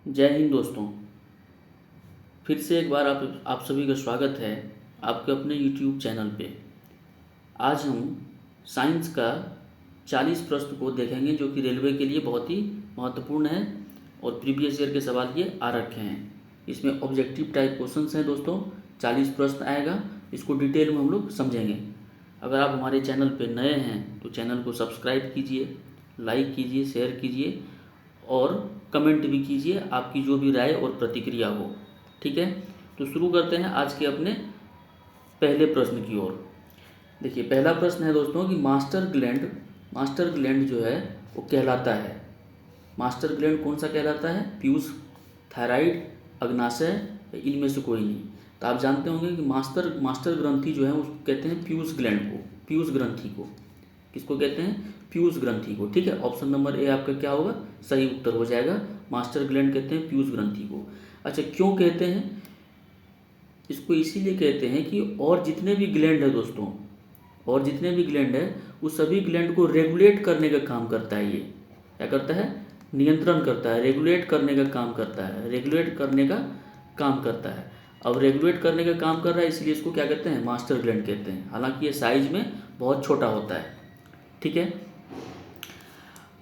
जय हिंद दोस्तों। फिर से एक बार आप सभी का स्वागत है आपके अपने YouTube चैनल पे। आज हम साइंस का 40 प्रश्न को देखेंगे जो कि रेलवे के लिए बहुत ही महत्वपूर्ण है और प्रीवियस ईयर के सवाल ये आ रखे हैं। इसमें ऑब्जेक्टिव टाइप क्वेश्चंस हैं दोस्तों। 40 प्रश्न आएगा, इसको डिटेल में हम लोग समझेंगे। अगर आप हमारे चैनल पे नए हैं तो चैनल को सब्सक्राइब कीजिए, लाइक कीजिए, शेयर कीजिए और कमेंट भी कीजिए आपकी जो भी राय और प्रतिक्रिया हो। ठीक है, तो शुरू करते हैं आज के अपने पहले प्रश्न की ओर। देखिए, पहला प्रश्न है दोस्तों कि मास्टर ग्लैंड जो है वो कहलाता है। मास्टर ग्लैंड कौन सा कहलाता है? पीयूष, थायराइड, अग्नाशय, इनमें से कोई नहीं। तो आप जानते होंगे कि मास्टर ग्रंथि जो है उसको कहते हैं पीयूष ग्लैंड को, पीयूष ग्रंथि को। किसको कहते हैं? पीयूष ग्रंथि को। ठीक है, ऑप्शन नंबर ए आपका क्या होगा? सही उत्तर हो जाएगा। मास्टर ग्लैंड कहते हैं पीयूष ग्रंथि को। अच्छा, क्यों कहते हैं इसको? इसीलिए कहते हैं कि और जितने भी ग्लैंड है दोस्तों, और जितने भी ग्लैंड है उस सभी ग्लैंड को रेगुलेट करने का काम करता है। ये क्या करता है? नियंत्रण करता है, रेगुलेट करने का काम करता है, रेगुलेट करने का काम करता है। अब रेगुलेट करने का काम कर रहा है, इसलिए इसको क्या कहते हैं? मास्टर ग्लैंड कहते हैं। हालांकि ये साइज में बहुत छोटा होता है। ठीक है,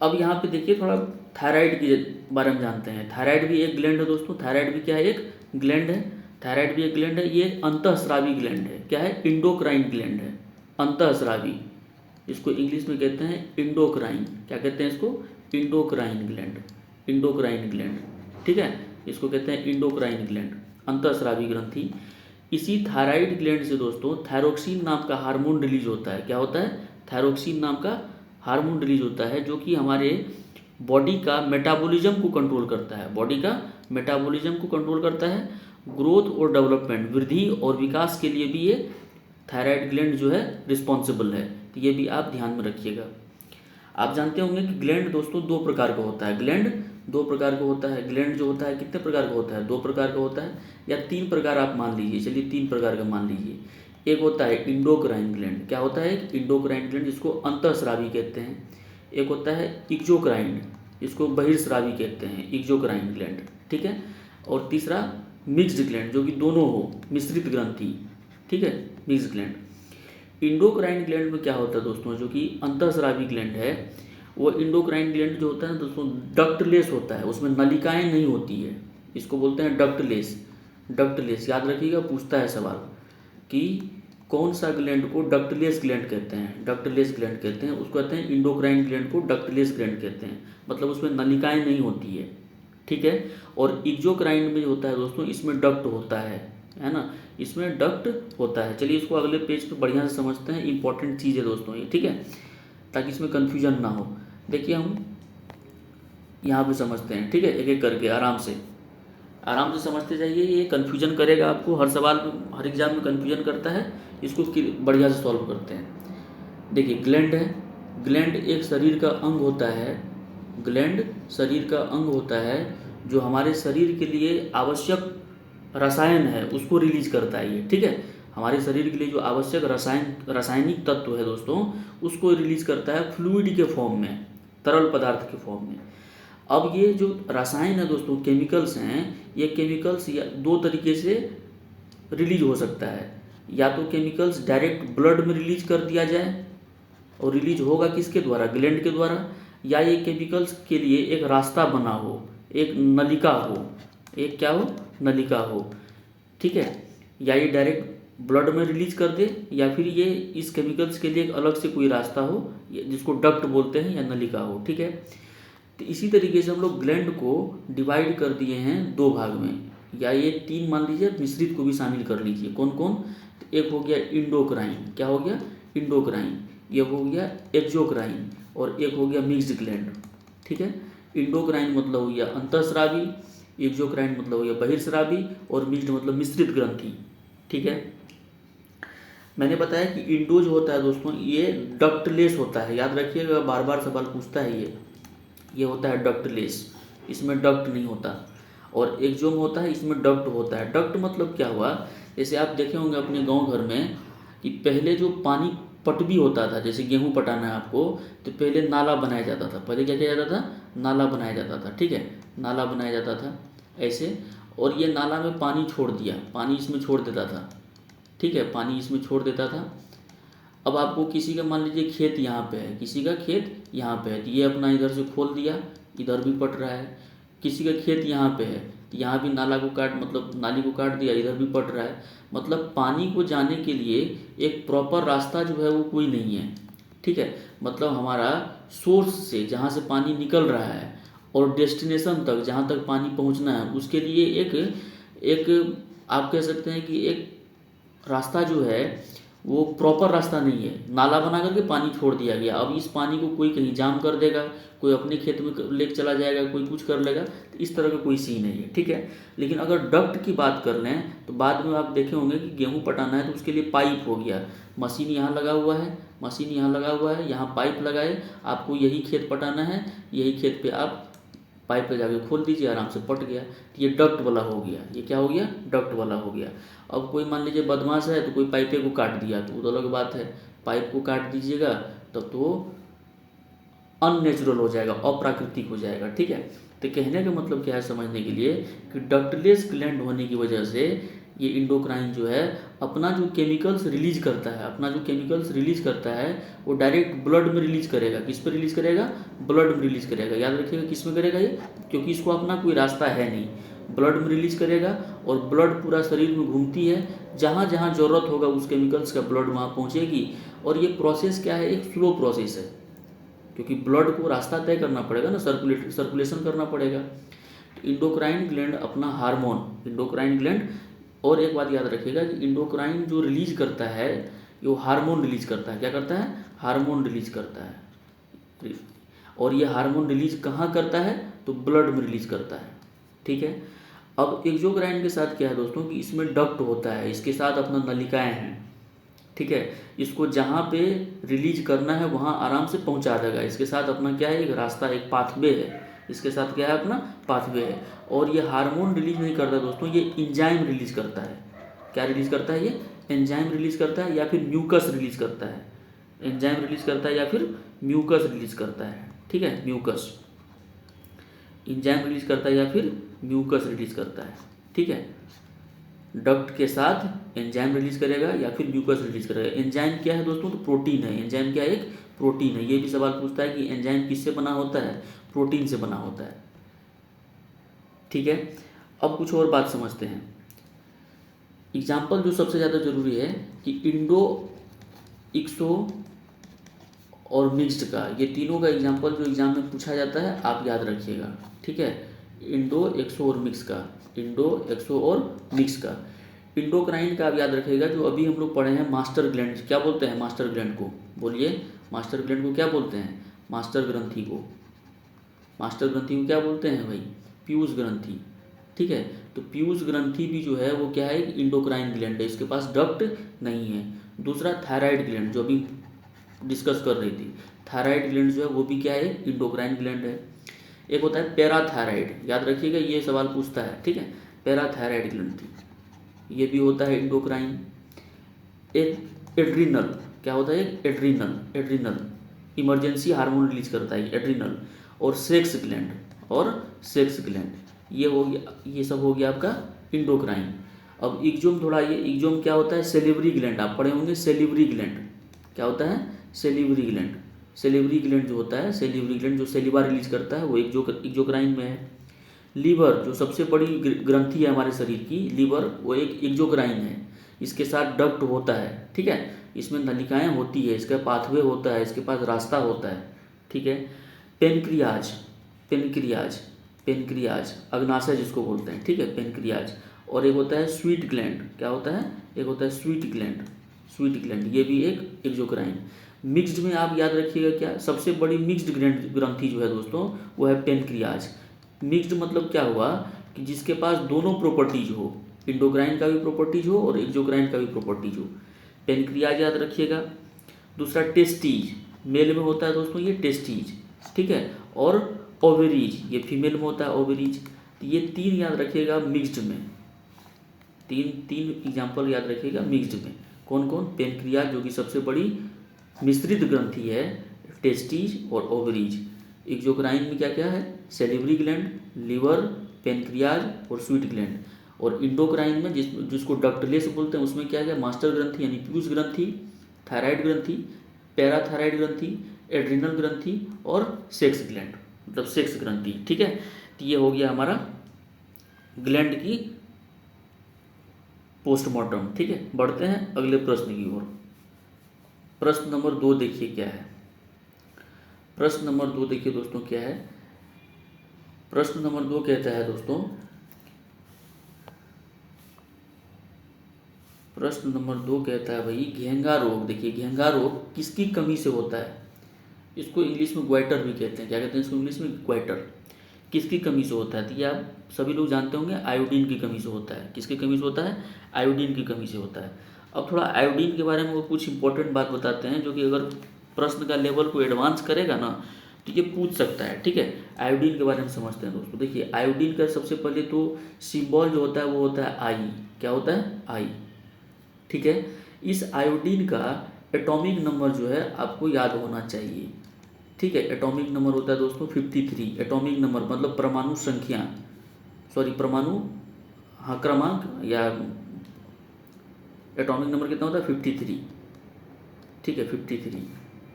अब यहाँ पे देखिए थोड़ा थायराइड के बारे में जानते हैं। थायराइड भी एक ग्लैंड है दोस्तों। थायराइड भी क्या है? एक ग्लैंड है। थायराइड भी एक ग्लैंड है। ये अंतःस्रावी ग्लैंड है। क्या है? इंडोक्राइन ग्लैंड है, अंतःस्रावी। इसको इंग्लिश में कहते हैं इंडोक्राइन। क्या कहते हैं इसको? Endocrine gland, endocrine gland. ठीक है, इसको कहते हैं इंडोक्राइन ग्लैंड, अंतःस्रावी ग्रंथि। इसी थायराइड ग्लैंड से दोस्तों थायरोक्सिन नाम का हार्मोन रिलीज होता है। क्या होता है? थायरोक्सिन नाम का हार्मोन रिलीज होता है जो कि हमारे बॉडी का मेटाबॉलिज्म को कंट्रोल करता है, बॉडी का मेटाबॉलिज्म को कंट्रोल करता है। ग्रोथ और डेवलपमेंट, वृद्धि और विकास के लिए भी ये थायराइड ग्लैंड जो है रिस्पॉन्सिबल है। तो ये भी आप ध्यान में रखिएगा। आप जानते होंगे कि ग्लैंड दोस्तों दो प्रकार का होता है। ग्लैंड दो प्रकार का होता है। ग्लैंड जो होता है कितने प्रकार का होता है? दो प्रकार का होता है, या तीन प्रकार आप मान लीजिए। चलिए, तीन प्रकार का मान लीजिए। एक होता है इंडोक्राइन ग्लैंड। क्या होता है? इंडोक्राइन ग्लैंड, जिसको अंतःस्रावी कहते हैं। एक होता है एक्जोक्राइन, जिसको बहिर्स्रावी कहते हैं, एक्जोक्राइन ग्लैंड। ठीक है, और तीसरा मिक्स्ड ग्लैंड, जो कि दोनों हो, मिश्रित ग्रंथि। ठीक है, मिक्स्ड ग्लैंड। इंडोक्राइन ग्लैंड में क्या होता है दोस्तों? जो कि अंतःस्रावी ग्लैंड है, वो इंडोक्राइन ग्लैंड जो होता है दोस्तों डक्टलेस होता है, उसमें नलिकाएं नहीं होती है। इसको बोलते हैं डक्टलेस। डक्टलेस याद रखिएगा, पूछता है सवाल कि कौन सा ग्लैंड को डक्टलेस ग्लैंड कहते हैं? डक्टलेस ग्लैंड कहते हैं उसको, कहते हैं इंडोक्राइन ग्लैंड को डक्टलेस ग्लैंड कहते हैं। मतलब उसमें नलिकाएं नहीं होती है। ठीक है, और एक्जोक्राइन में जो होता है दोस्तों, इसमें डक्ट होता है ना, इसमें डक्ट होता है। चलिए, इसको अगले पेज पे बढ़िया से समझते हैं। इंपॉर्टेंट चीज़ है दोस्तों ये। ठीक है, ताकि इसमें कन्फ्यूजन ना हो। देखिए, हम यहाँ पे समझते हैं। ठीक है, एक एक करके आराम से, आराम से समझते जाइए। ये कन्फ्यूजन करेगा आपको, हर सवाल में, हर एग्जाम में कन्फ्यूजन करता है। इसको बढ़िया से सॉल्व करते हैं। देखिए, ग्लैंड है। ग्लैंड एक शरीर का अंग होता है। ग्लैंड शरीर का अंग होता है जो हमारे शरीर के लिए आवश्यक रसायन है उसको रिलीज करता है ये। ठीक है, हमारे शरीर के लिए जो आवश्यक रासायनिक तत्व है दोस्तों, उसको रिलीज करता है फ्लूइड के फॉर्म में, तरल पदार्थ के फॉर्म में। अब ये जो रसायन है दोस्तों, केमिकल्स हैं, ये केमिकल्स या दो तरीके से रिलीज हो सकता है। या तो केमिकल्स डायरेक्ट ब्लड में रिलीज कर दिया जाए, और रिलीज होगा किसके द्वारा? ग्लैंड के द्वारा। या ये केमिकल्स के लिए एक रास्ता बना हो, एक नलिका हो, एक क्या हो? नलिका हो। ठीक है, या ये डायरेक्ट ब्लड में रिलीज कर दे, या फिर ये इस केमिकल्स के लिए एक अलग से कोई रास्ता हो जिसको डक्ट बोलते हैं, या नलिका हो। ठीक है, तो इसी तरीके से हम लोग ग्लैंड को डिवाइड कर दिए हैं दो भाग में, या ये तीन मान लीजिए, मिश्रित को भी शामिल कर लीजिए। कौन कौन? तो एक हो गया इंडोक्राइन। क्या हो गया? इंडोक्राइन। ये हो गया एक्जोक्राइन, और एक हो गया मिक्स्ड ग्लैंड। ठीक है, इंडोक्राइन मतलब हो गया अंतःस्रावी, एक्जोक्राइन मतलब हो गया बहिर्स्रावी, और मिक्स्ड मतलब मिश्रित ग्रंथि। ठीक है, मैंने बताया कि इंडो जो होता है दोस्तों, ये डक्टलेस होता है। याद रखिएगा, बार बार सवाल पूछता है ये होता है डक्टलेस, इसमें डक्ट नहीं होता। और एक्सोम होता है, इसमें डक्ट होता है। डक्ट मतलब क्या हुआ? जैसे आप देखे होंगे अपने गांव घर में कि पहले जो पानी पटवी होता था, जैसे गेहूं पटाना है आपको, तो पहले नाला बनाया जाता था। पहले क्या किया जाता था? नाला बनाया जाता था। ठीक है, नाला बनाया जाता था। ऐसे, और ये नाला में पानी छोड़ दिया, पानी इसमें छोड़ देता था, ठीक है, पानी इसमें छोड़ देता था। अब आपको किसी का मान लीजिए खेत यहाँ पे है, किसी का खेत यहाँ पे है, तो ये अपना इधर से खोल दिया, इधर भी पट रहा है। किसी का खेत यहाँ पे है, तो यहाँ भी नाला को काट मतलब नाली को काट दिया, इधर भी पट रहा है। मतलब पानी को जाने के लिए एक प्रॉपर रास्ता जो है वो कोई नहीं है, ठीक है। मतलब हमारा सोर्स से जहाँ से पानी निकल रहा है और डेस्टिनेशन तक जहाँ तक पानी पहुँचना है, उसके लिए एक एक आप कह सकते हैं कि एक रास्ता जो है वो प्रॉपर रास्ता नहीं है। नाला बना करके पानी छोड़ दिया गया, अब इस पानी को कोई कहीं जाम कर देगा, कोई अपने खेत में लेके चला जाएगा, कोई कुछ कर लेगा, तो इस तरह का कोई सीन नहीं है, ठीक है। लेकिन अगर डक्ट की बात कर लें तो बाद में आप देखे होंगे कि गेहूँ पटाना है तो उसके लिए पाइप हो गया, मशीन यहाँ लगा हुआ है, मशीन यहाँ लगा हुआ है, यहाँ पाइप लगाए, आपको यही खेत पटाना है, यही खेत पे आप पाइप पे जाके खोल दीजिए, आराम से पट गया। तो ये डक्ट वाला हो गया, ये क्या हो गया, डक्ट वाला हो गया। अब कोई मान लीजिए बदमाश है तो कोई पाइपे को काट दिया, तो वो तो अलग बात है, पाइप को काट दीजिएगा तब तो अननेचुरल हो जाएगा, अप्राकृतिक हो जाएगा, ठीक है। तो कहने का मतलब क्या है समझने के लिए कि डक्टलेस ग्लैंड होने की वजह से ये इंडोक्राइन जो है अपना जो केमिकल्स रिलीज करता है, अपना जो केमिकल्स रिलीज करता है वो डायरेक्ट ब्लड में रिलीज करेगा। किस पे रिलीज करेगा, ब्लड में रिलीज करेगा। याद रखिएगा किस में करेगा ये, क्योंकि इसको अपना कोई रास्ता है नहीं, ब्लड में रिलीज करेगा और ब्लड पूरा शरीर में घूमती है, जहाँ जहाँ ज़रूरत होगा उस केमिकल्स का ब्लड वहाँ पहुँचेगी। और ये प्रोसेस क्या है, एक स्लो प्रोसेस है, क्योंकि ब्लड को रास्ता तय करना पड़ेगा ना, सर्कुलेशन करना पड़ेगा। तो इंडोक्राइन ग्लैंड अपना हार्मोन, इंडोक्राइन ग्लैंड, और एक बात याद रखिएगा कि इंडोक्राइन जो रिलीज करता है वो हार्मोन रिलीज करता है। क्या करता है, हार्मोन रिलीज करता है। और ये हार्मोन रिलीज कहाँ करता है, तो ब्लड में रिलीज करता है, ठीक है। अब एक्सोक्राइन के साथ क्या है दोस्तों कि इसमें डक्ट होता है, इसके साथ अपना नलिकाएं हैं, ठीक है। इसको जहाँ पे रिलीज करना है वहाँ आराम से पहुँचा देगा। इसके साथ अपना क्या है, एक रास्ता, एक पाथवे है, इसके साथ क्या है, अपना पाथवे है। और ये हार्मोन रिलीज नहीं करता दोस्तों, ये एंजाइम रिलीज करता है। क्या रिलीज करता है, ये एंजाइम रिलीज करता है या फिर म्यूकस रिलीज करता है। एंजाइम रिलीज करता है या फिर म्यूकस रिलीज करता है, ठीक है, म्यूकस, एंजाइम रिलीज करता है या फिर म्यूकस रिलीज करता है, ठीक है। डक्ट के साथ एंजाइम रिलीज करेगा या फिर म्यूकस रिलीज करेगा। एंजाइम क्या है दोस्तों, तो प्रोटीन है। एंजाइम क्या है, एक प्रोटीन है। ये भी सवाल पूछता है कि एंजाइम किससे बना होता है, प्रोटीन से बना होता है, ठीक है। अब कुछ और बात समझते हैं। एग्जाम्पल जो सबसे ज़्यादा जरूरी है कि इंडो, इक्सो और मिक्स्ड का, ये तीनों का एग्जाम्पल जो एग्जाम में पूछा जाता है आप याद रखिएगा, ठीक है। इंडो, एक्सो और मिक्स का, इंडो, एक्सो और मिक्स का। इंडोक्राइन का आप याद रखिएगा, जो अभी हम लोग पढ़े हैं मास्टर ग्लैंड, क्या बोलते हैं मास्टर ग्लैंड को, बोलिए, मास्टर ग्लैंड को क्या बोलते हैं, मास्टर ग्रंथि को, मास्टर ग्रंथि को क्या बोलते हैं भाई, पीयूष ग्रंथि, ठीक है। तो पीयूष ग्रंथि भी जो है वो क्या है, इंडोक्राइन ग्लैंड है, इसके पास डक्ट नहीं है। दूसरा थायराइड ग्लैंड जो अभी डिस्कस कर रही थी, थायराइड ग्लैंड जो है वो भी क्या है, इंडोक्राइन ग्लैंड है। एक होता है पैराथायराइड, याद रखिएगा ये सवाल पूछता है, ठीक है, पैराथायराइड ग्लैंड, ये भी होता है इंडोक्राइन। एक एड्रिनल, क्या होता है, adrenal, adrenal emergency hormone release करता है एड्रिनल। और सेक्स ग्लैंड, और सेक्स ग्लैंड, ये हो गया, ये सब हो गया आपका इंडोक्राइन। अब इक्जोम थोड़ा, ये इक्जोम क्या होता है, सेलिवरी ग्लैंड, आप पढ़े होंगे सेलिवरी ग्लैंड, क्या होता है, सेलिवरी ग्लैंड। सेलिवरी ग्लैंड जो होता है, सेलिवरी ग्लैंड जो सेलिवा रिलीज करता है वो एक्जोक्राइन में है। लीवर जो सबसे बड़ी ग्रंथि है हमारे शरीर की, लीवर, वो एक एक्जोक्राइन है, इसके साथ डक्ट होता है, ठीक है, इसमें नलिकाएं होती है, इसका पाथवे होता है, इसके पास रास्ता होता है, ठीक है। पेनक्रियाज, पेनक्रियाज, पेनक्रियाज अग्नाशय जिसको बोलते हैं, ठीक है, पेनक्रियाज। और एक होता है स्वीट ग्लैंड, क्या होता है, एक होता है स्वीट ग्लैंड, स्वीट ग्लैंड, ये भी एक एक्जोक्राइन। मिक्स्ड में आप याद रखिएगा क्या, सबसे बड़ी मिक्स्ड ग्रंथि जो है दोस्तों वो है पेनक्रियाज। मिक्स्ड मतलब क्या हुआ कि जिसके पास दोनों प्रॉपर्टीज हो, इंडोक्राइन का भी प्रॉपर्टीज हो और एक्जोक्राइन का भी प्रॉपर्टीज हो, पेनक्रियाज याद रखिएगा। दूसरा टेस्टीज, मेल में होता है दोस्तों ये टेस्टीज, ठीक है। और ओवेरीज, ये फीमेल में होता है ओवेरीज। तो ये तीन याद रखिएगा मिक्स्ड में, तीन एग्जाम्पल याद रखिएगा मिक्स्ड में। कौन कौन, पेनक्रियाज जो कि सबसे बड़ी मिश्रित ग्रंथि है, टेस्टीज और ओवरीज। एक्जोक्राइन में क्या क्या है, सेलिवरी ग्लैंड, लीवर, पेनक्रियाज और स्वीट ग्लैंड। और इंडोक्राइन में जिसको डक्टलेस बोलते हैं उसमें क्या है, मास्टर ग्रंथि यानी पीयूष ग्रंथि, थायराइड ग्रंथि, पैराथायराइड ग्रंथि, एड्रिनल ग्रंथि और सेक्स ग्लैंड मतलब सेक्स ग्रंथि। ठीक है, तो ये हो गया हमारा ग्लैंड की पोस्टमार्टम। ठीक है, बढ़ते हैं अगले प्रश्न की ओर। प्रश्न नंबर 2 देखिए क्या है। प्रश्न नंबर 2 देखिए दोस्तों क्या है। प्रश्न नंबर 2 कहता है दोस्तों, प्रश्न नंबर 2 कहता है भाई घेंगा रोग। देखिए घेंगा रोग किसकी कमी से होता है? इसको इंग्लिश में ग्वाइटर भी कहते हैं। क्या कहते हैं इसको इंग्लिश में? ग्वाइटर। किसकी कमी से होता है? तो ये आप सभी लोग जानते होंगे, आयोडीन की कमी से होता है। किसकी कमी से होता है? आयोडीन की कमी से होता है। अब थोड़ा आयोडीन के बारे में वो कुछ इंपॉर्टेंट बात बताते हैं, जो कि अगर प्रश्न का लेवल को एडवांस करेगा ना तो ये पूछ सकता है। ठीक है, आयोडीन के बारे में समझते हैं दोस्तों। देखिए आयोडीन का सबसे पहले तो सिंबल जो होता है वो होता है आई। क्या होता है? आई। ठीक है, इस आयोडीन का एटॉमिक नंबर जो है आपको याद होना चाहिए। ठीक है, एटॉमिक नंबर होता है दोस्तों 53। एटॉमिक नंबर मतलब परमाणु संख्या, सॉरी परमाणु, हाँ क्रमांक या एटॉमिक नंबर कितना होता है? 53। ठीक है 53,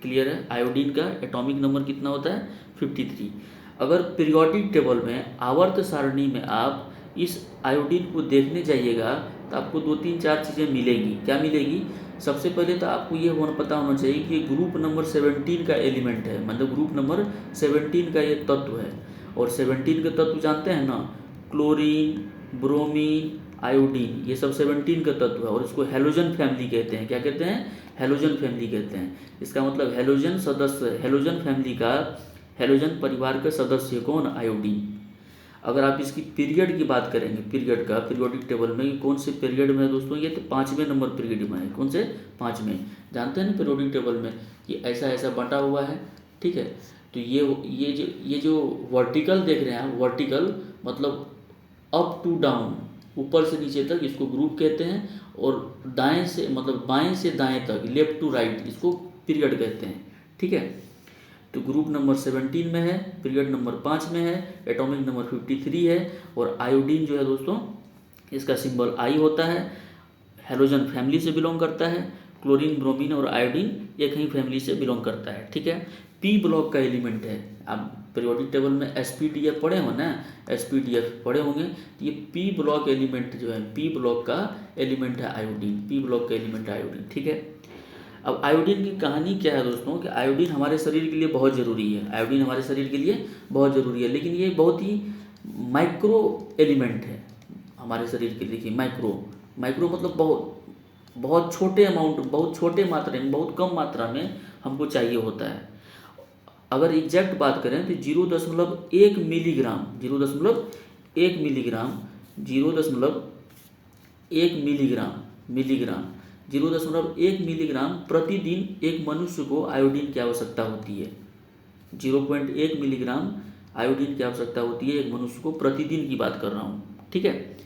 क्लियर है। आयोडीन का एटॉमिक नंबर कितना होता है? 53। अगर पीरियोडिक टेबल में आवर्त सारणी में आप इस आयोडीन को देखने जाइएगा तो आपको 2-3-4 चीज़ें मिलेगी। क्या मिलेगी? सबसे पहले तो आपको ये पता होना चाहिए कि ग्रुप नंबर 17 का एलिमेंट है, मतलब ग्रुप नंबर 17 का ये तत्व है। और 17 के तत्व जानते हैं ना, क्लोरीन, ब्रोमीन, आयोडीन, ये सब 17 का तत्व है। और इसको हेलोजन फैमिली कहते हैं। क्या कहते हैं? हेलोजन फैमिली कहते हैं। इसका मतलब हेलोजन सदस्य, हेलोजन फैमिली का, हेलोजन परिवार का सदस्य कौन? आयोडीन। अगर आप इसकी पीरियड की बात करेंगे, पीरियड का पीरियोडिक टेबल में कौन से पीरियड में है दोस्तों? ये तो 5वें नंबर पीरियड में है। कौन से? 5वें। जानते हैं ना पीरियोडिक टेबल में कि ऐसा ऐसा बंटा हुआ है। ठीक है, तो ये जो वर्टिकल देख रहे हैं, वर्टिकल मतलब अप टू डाउन, ऊपर से नीचे तक, इसको ग्रुप कहते हैं। और दाएं से मतलब बाएं से दाएं तक, लेफ्ट टू राइट, इसको पीरियड कहते हैं। ठीक है, तो ग्रुप नंबर 17 में है, पीरियड नंबर 5 में है, एटॉमिक नंबर 53 है। और आयोडीन जो है दोस्तों, इसका सिंबल आई होता है, हेलोजन फैमिली से बिलोंग करता है। क्लोरीन, ब्रोमीन और आयोडीन एक ही फैमिली से बिलोंग करता है। ठीक है, पी ब्लॉक का एलिमेंट है। आप पीरियोडिक टेबल में एसपीडीएफ पढ़े हो ना, एसपीडीएफ पढ़े होंगे, तो ये पी ब्लॉक एलिमेंट जो है, पी ब्लॉक का एलिमेंट है आयोडीन। पी ब्लॉक का एलिमेंट है आयोडीन। ठीक है, अब आयोडीन की कहानी क्या है दोस्तों, कि आयोडीन हमारे शरीर के लिए बहुत ज़रूरी है। आयोडीन हमारे शरीर के लिए बहुत ज़रूरी है, लेकिन ये बहुत ही माइक्रो एलिमेंट है हमारे शरीर के लिए। देखिए माइक्रो मतलब बहुत छोटे अमाउंट, बहुत छोटे मात्रा में, बहुत कम मात्रा में हमको चाहिए होता है। अगर एग्जैक्ट बात करें तो 0.1 मिलीग्राम, 0.1 मिलीग्राम, 0.1 मिलीग्राम 0.1 मिलीग्राम प्रतिदिन एक मनुष्य को आयोडीन की आवश्यकता होती है। 0.1 मिलीग्राम आयोडीन की आवश्यकता होती है एक मनुष्य को, प्रतिदिन की बात कर रहा हूँ। ठीक है,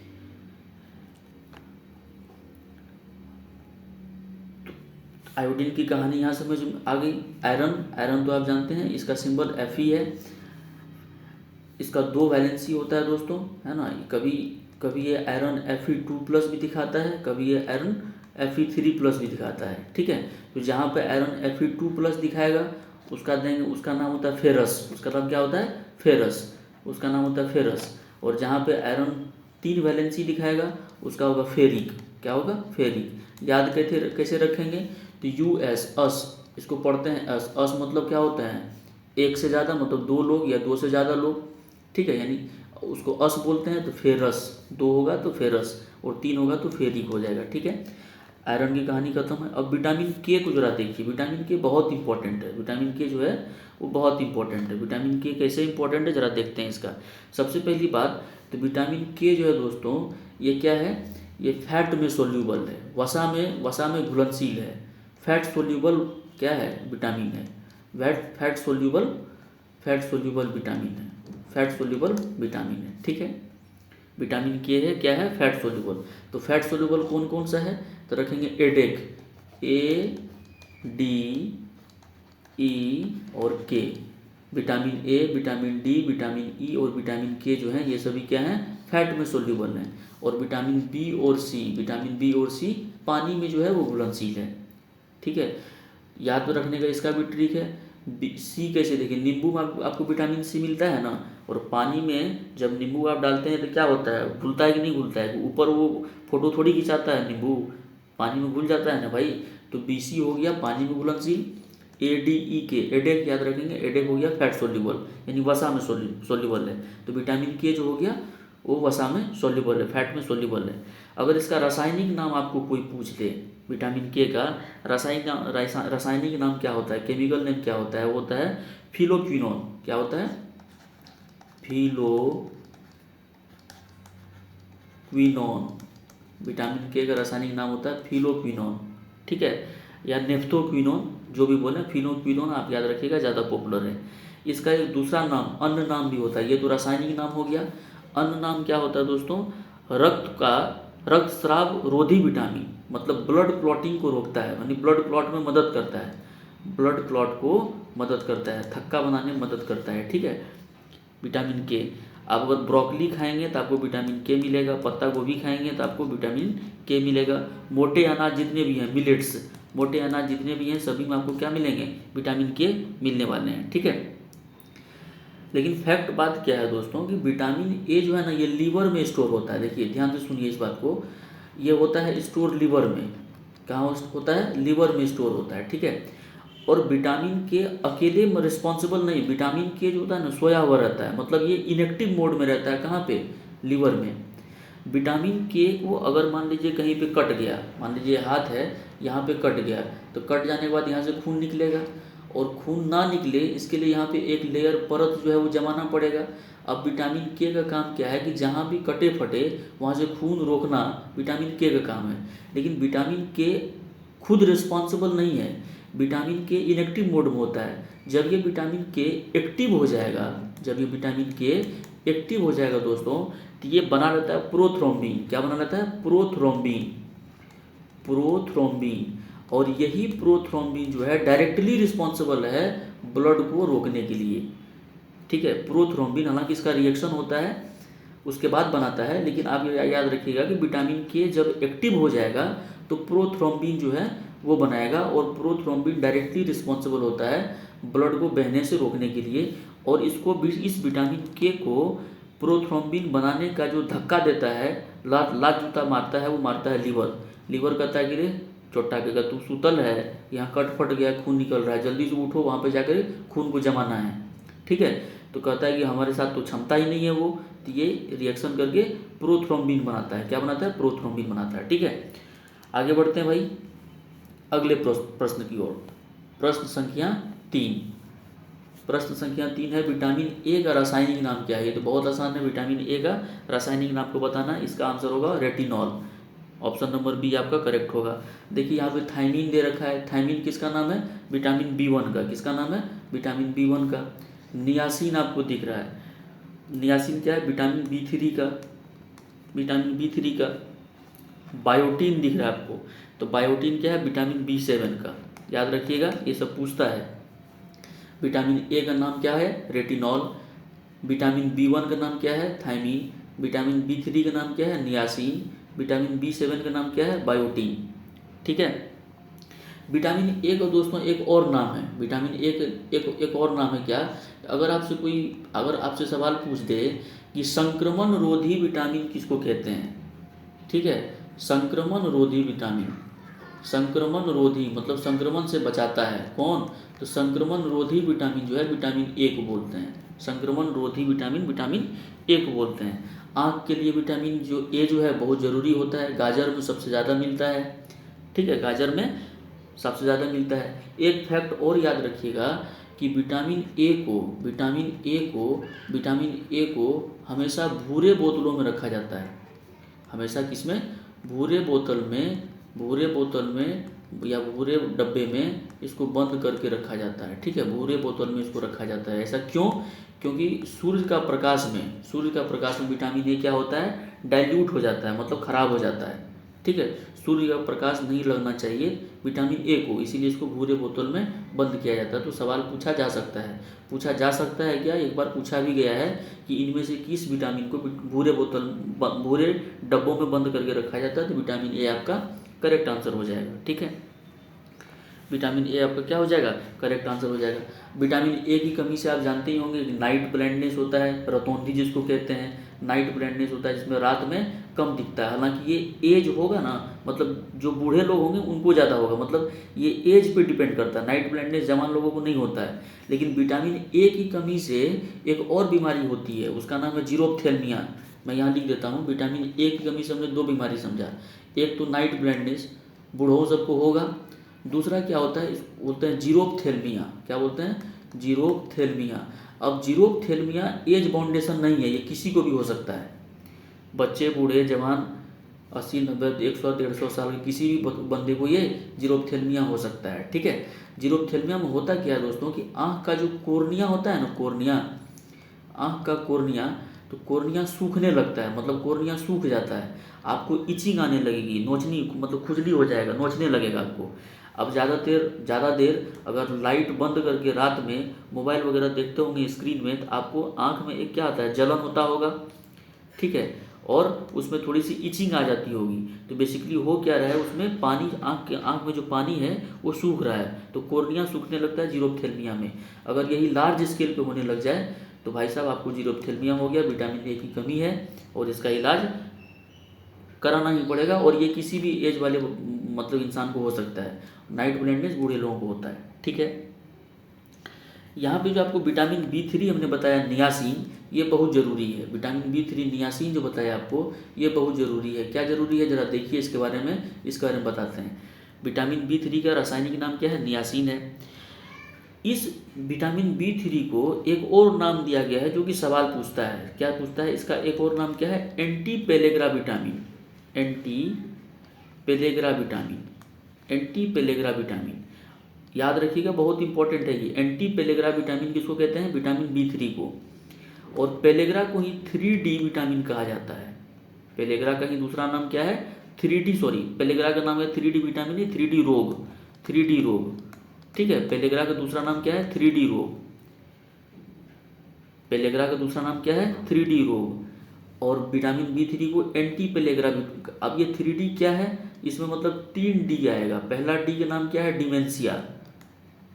आयोडीन की कहानी यहाँ समझ में आ गई। आयरन तो आप जानते हैं, इसका सिंबल Fe है। इसका 2 वैलेंसी होता है दोस्तों, है ना। कभी ये आयरन Fe2+ भी दिखाता है, कभी ये आयरन Fe3+ भी दिखाता है। ठीक है, तो जहाँ पे आयरन Fe2+ दिखाएगा उसका नाम होता है फेरस। उसका नाम क्या होता है? फेरस। उसका नाम होता है फेरस। और जहाँ पे आयरन 3 वैलेंसी दिखाएगा उसका होगा फेरिक। क्या होगा? फेरिक। याद कैसे रखेंगे? तो US, अस, इसको पढ़ते हैं अस। अस मतलब क्या होता है? एक से ज़्यादा, मतलब 2 लोग या 2 से ज़्यादा लोग। ठीक है, यानी उसको अस बोलते हैं। तो फेरस 2 होगा तो फेरस, और 3 होगा तो फेरिक हो जाएगा। ठीक है, आयरन की कहानी खत्म है। अब विटामिन के को जरा देखिए। विटामिन के बहुत इंपॉर्टेंट है। विटामिन के जो है वो बहुत इंपॉर्टेंट है। विटामिन के कैसे इंपॉर्टेंट है जरा देखते हैं इसका। सबसे पहली बात तो विटामिन के जो है दोस्तों, ये क्या है? ये फैट में सोल्यूबल है, वसा में घुलनशील है। फैट सोल्यूबल क्या है? विटामिन है। फैट सोल्यूबल विटामिन है। फैट सोल्यूबल विटामिन है। ठीक है, विटामिन के है, क्या है? Fat soluble. तो फैट सोल्यूबल कौन कौन सा है? तो रखेंगे एडेक, ADE और के। Vitamin A, vitamin D, vitamin E और विटामिन के जो हैं ये सभी क्या हैं, फैट में सोल्यूबल हैं। और विटामिन बी और सी, विटामिन बी और सी पानी में जो है वो घुलनशील है। ठीक है, याद रखने का इसका भी ट्रिक है। सी कैसे, देखिए नींबू में आपको विटामिन सी मिलता है ना, और पानी में जब नींबू आप डालते हैं तो क्या होता है, घुलता है कि नहीं घुलता है, ऊपर वो फोटो थोड़ी खिंचाता है, नींबू पानी में घुल जाता है ना भाई। तो बी सी हो गया पानी में घुलनशील, ए डी ई के, एडेक याद रखेंगे, एडेक हो गया फैट सोल्यूबल यानी वसा में सोल्यूबल है। तो विटामिन के जो हो गया वो वसा में सोल्यूबल है, फैट में सोल्यूबल है। अगर इसका रासायनिक नाम आपको कोई पूछ ले, विटामिन के का रासायनिक नाम क्या होता है, केमिकल नेम क्या होता है, वो होता है फिलोक्विनोन। क्या होता है, फिलोक्विनोन। विटामिन के का रासायनिक नाम होता है फिलोक्विनोन। ठीक है, या नेफ्थोक्विनोन, जो भी बोले, फिलोक्विनोन आप याद रखिएगा, ज़्यादा पॉपुलर है। इसका एक दूसरा नाम अन्न नाम भी होता है, ये तो रासायनिक नाम हो गया। अन्न नाम क्या होता है दोस्तों, रक्तस्राव रोधी विटामिन, मतलब ब्लड क्लॉटिंग को रोकता है, यानी ब्लड क्लॉट में मदद करता है, ब्लड क्लॉट को मदद करता है, थक्का बनाने में मदद करता है। ठीक है, विटामिन के। आप अगर ब्रोकली खाएंगे तो आपको विटामिन के मिलेगा, पत्ता गोभी खाएंगे तो आपको विटामिन के मिलेगा। मोटे अनाज जितने भी हैं, मिलेट्स, मोटे अनाज जितने भी हैं सभी में आपको क्या मिलेंगे, विटामिन के मिलने वाले हैं। ठीक है, लेकिन फैक्ट बात क्या है दोस्तों कि विटामिन ए जो है ना ये लीवर में स्टोर होता है। देखिए ध्यान से सुनिए इस बात को, ये होता है स्टोर लीवर में। कहाँ होता है, लीवर में स्टोर होता है। ठीक है, और विटामिन के अकेले रिस्पॉन्सिबल नहीं, विटामिन के जो होता है ना सोया हुआ रहता है, मतलब ये इनएक्टिव मोड में रहता है। कहाँ पे, लीवर में। विटामिन के को अगर मान लीजिए कहीं पे कट गया, मान लीजिए हाथ है यहाँ पे कट गया, तो कट जाने के बाद यहाँ से खून निकलेगा, और खून ना निकले इसके लिए यहाँ पे एक लेयर परत जो है वो जमाना पड़ेगा। अब विटामिन के का काम क्या है कि जहाँ भी कटे फटे वहाँ से खून रोकना विटामिन के का काम है। लेकिन विटामिन के खुद रिस्पॉन्सिबल नहीं है, विटामिन के इनएक्टिव मोड में होता है। जब ये विटामिन के एक्टिव हो जाएगा, जब ये विटामिन के एक्टिव हो जाएगा दोस्तों, तो ये बना रहता है प्रोथ्रोम्बिन। क्या बना रहता है, प्रोथ्रोम्बिन, प्रोथ्रोम्बिन। और यही प्रोथ्रोम्बिन जो है डायरेक्टली रिस्पॉन्सिबल है ब्लड को रोकने के लिए। ठीक है, प्रोथ्रोम्बिन, हालांकि इसका रिएक्शन होता है उसके बाद बनाता है, लेकिन आप याद रखिएगा कि विटामिन के जब एक्टिव हो जाएगा तो प्रोथ्रोम्बिन जो है वो बनाएगा, और प्रोथ्रोम्बिन डायरेक्टली रिस्पॉन्सिबल होता है ब्लड को बहने से रोकने के लिए। और इस विटामिन के को प्रोथ्रोम्बिन बनाने का जो धक्का देता है, लात जूता मारता है, वो मारता है लीवर। लीवर कहता है कि रे चोटा के तू सुतल है, यहाँ कट फट गया, खून निकल रहा है, जल्दी से उठो, वहाँ पे जाकर खून को जमाना है। ठीक है, तो कहता है कि हमारे साथ तो क्षमता ही नहीं है वो, तो ये रिएक्शन करके प्रोथ्रोम्बिन बनाता है। क्या बनाता है, प्रोथ्रोम्बिन बनाता है। ठीक है, आगे बढ़ते हैं भाई अगले प्रश्न की ओर। प्रश्न संख्या 3, प्रश्न संख्या 3 है विटामिन ए का रासायनिक नाम क्या है। ये तो बहुत आसान है, विटामिन ए का रासायनिक नाम को बताना। इसका आंसर होगा रेटिनॉल। ऑप्शन नंबर बी आपका करेक्ट होगा। देखिए यहाँ पे थायमीन दे रखा है, थायमीन किसका नाम है, विटामिन B1 का। किसका नाम है, विटामिन B1 का। नियासिन आपको दिख रहा है, नियासिन क्या है, विटामिन B3 का, विटामिन B3 का। बायोटीन दिख रहा है आपको, तो बायोटीन क्या है, विटामिन B7 का। याद रखिएगा, ये सब पूछता है। विटामिन ए का नाम क्या है, रेटिनॉल। विटामिन B1 का नाम क्या है, थायमीन। विटामिन B3 का नाम क्या है, नियासिन। विटामिन B7 का नाम क्या है, बायोटीन। ठीक है, विटामिन ए का दोस्तों एक और नाम है, विटामिन ए का एक और नाम है क्या, अगर आपसे सवाल पूछ दे कि संक्रमण रोधी विटामिन किसको कहते हैं। ठीक है, संक्रमण रोधी विटामिन, संक्रमण रोधी मतलब संक्रमण से बचाता है कौन, तो संक्रमण रोधी विटामिन जो है विटामिन ए को बोलते हैं। संक्रमण रोधी विटामिन विटामिन ए को बोलते हैं। आँख के लिए विटामिन जो ए जो है बहुत ज़रूरी होता है, गाजर में सबसे ज़्यादा मिलता है। ठीक है, गाजर में सबसे ज़्यादा मिलता है। एक फैक्ट और याद रखिएगा कि विटामिन ए को हमेशा भूरे बोतलों में रखा जाता है। हमेशा किसमें, भूरे बोतल में या भूरे डब्बे में इसको बंद करके रखा जाता है। ठीक है, भूरे बोतल में इसको रखा जाता है। ऐसा क्यों, क्योंकि सूर्य का प्रकाश में विटामिन ए क्या होता है, डाइल्यूट हो जाता है, मतलब खराब हो जाता है। ठीक है, सूर्य का प्रकाश नहीं लगना चाहिए विटामिन ए को, इसीलिए इसको भूरे बोतल में बंद किया जाता है। तो सवाल पूछा जा सकता है, क्या एक बार पूछा भी गया है कि इनमें से किस विटामिन को भूरे डब्बों में बंद करके रखा जाता है, तो विटामिन ए आपका करेक्ट आंसर हो जाएगा। ठीक है, विटामिन ए आपका क्या हो जाएगा, करेक्ट आंसर हो जाएगा। विटामिन ए की कमी से आप जानते ही होंगे नाइट ब्लाइंडनेस होता है, रतौंधी जिसको कहते हैं, नाइट ब्लाइंडनेस होता है जिसमें रात में कम दिखता है। हालांकि ये एज होगा ना, मतलब जो बूढ़े लोग होंगे उनको ज़्यादा होगा, मतलब ये एज पे डिपेंड करता है। नाइट ब्लाइंडनेस जवान लोगों को नहीं होता है। लेकिन विटामिन ए की कमी से एक और बीमारी होती है, उसका नाम है जीरोप्थेल्मिया। मैं यहाँ लिख देता हूँ, विटामिन ए की कमी से हमने दो बीमारी समझा, एक तो नाइट ब्लाइंडनेस बूढ़ों सबको होगा, दूसरा क्या होता है, बोलते हैं जीरोप्थेल्मिया। क्या बोलते हैं, जीरोप्थेल्मिया। अब जीरोप्थेल्मिया एज बाउंडेशन नहीं है, ये किसी को भी हो सकता है, बच्चे बूढ़े जवान 80 90 100 150 साल के किसी भी बंदे को ये जीरोप्थेल्मिया हो सकता है। ठीक है, जीरोप्थेल्मिया में होता क्या है दोस्तों कि आँख का जो कोर्निया होता है ना, कोर्निया, आँख का कोर्निया, तो कोर्निया सूखने लगता है, मतलब कोर्निया सूख जाता है, आपको इचिंग आने लगेगी, नोचनी मतलब खुजली हो जाएगा, नोचने लगेगा आपको। अब ज़्यादा देर अगर लाइट बंद करके रात में मोबाइल वगैरह देखते होंगे स्क्रीन में, तो आपको आँख में एक क्या आता है, जलन होता होगा। ठीक है, और उसमें थोड़ी सी इचिंग आ जाती होगी। तो बेसिकली हो क्या रहा है, उसमें पानी, आँख में जो पानी है वो सूख रहा है, तो कोर्निया सूखने लगता है जीरोप्थेल्मिया में। अगर यही लार्ज स्केल पे होने लग जाए तो भाई साहब आपको जीरोप्थेल्मिया हो गया, विटामिन ए की कमी है और इसका इलाज कराना ही पड़ेगा। और ये किसी भी एज वाले मतलब इंसान को हो सकता है, नाइट ब्लाइंडनेस बूढ़े लोगों को होता है। ठीक है, यहाँ पे जो आपको विटामिन B3 हमने बताया नियासिन, ये बहुत ज़रूरी है। विटामिन B3 नियासिन जो बताया आपको, ये बहुत ज़रूरी है। क्या ज़रूरी है, ज़रा देखिए इसके बारे में बताते हैं। विटामिन B3 का रासायनिक नाम क्या है, नियासिन है। इस विटामिन B3 को एक और नाम दिया गया है जो कि सवाल पूछता है। क्या पूछता है, इसका एक और नाम क्या है, anti pellagra vitamin. Anti pellagra vitamin याद रखिएगा, बहुत इंपॉर्टेंट है ये। एंटी पेलेग्रा विटामिन किसको कहते हैं, विटामिन B3 को। और पेलेग्रा को ही 3D विटामिन कहा जाता है। पेलेग्रा का ही दूसरा नाम क्या है, 3D, सॉरी, पेलेग्रा का नाम है 3D विटामिन, 3D रोग। ठीक है, पेलेग्रा का दूसरा नाम क्या है, 3D रोग। पेलेग्रा का दूसरा नाम क्या है, 3D रोग। और विटामिन B3 को एंटी पेलेग्रा। अब ये 3D क्या है, इसमें मतलब 3D आएगा। पहला डी का नाम क्या है, डिमेंशिया।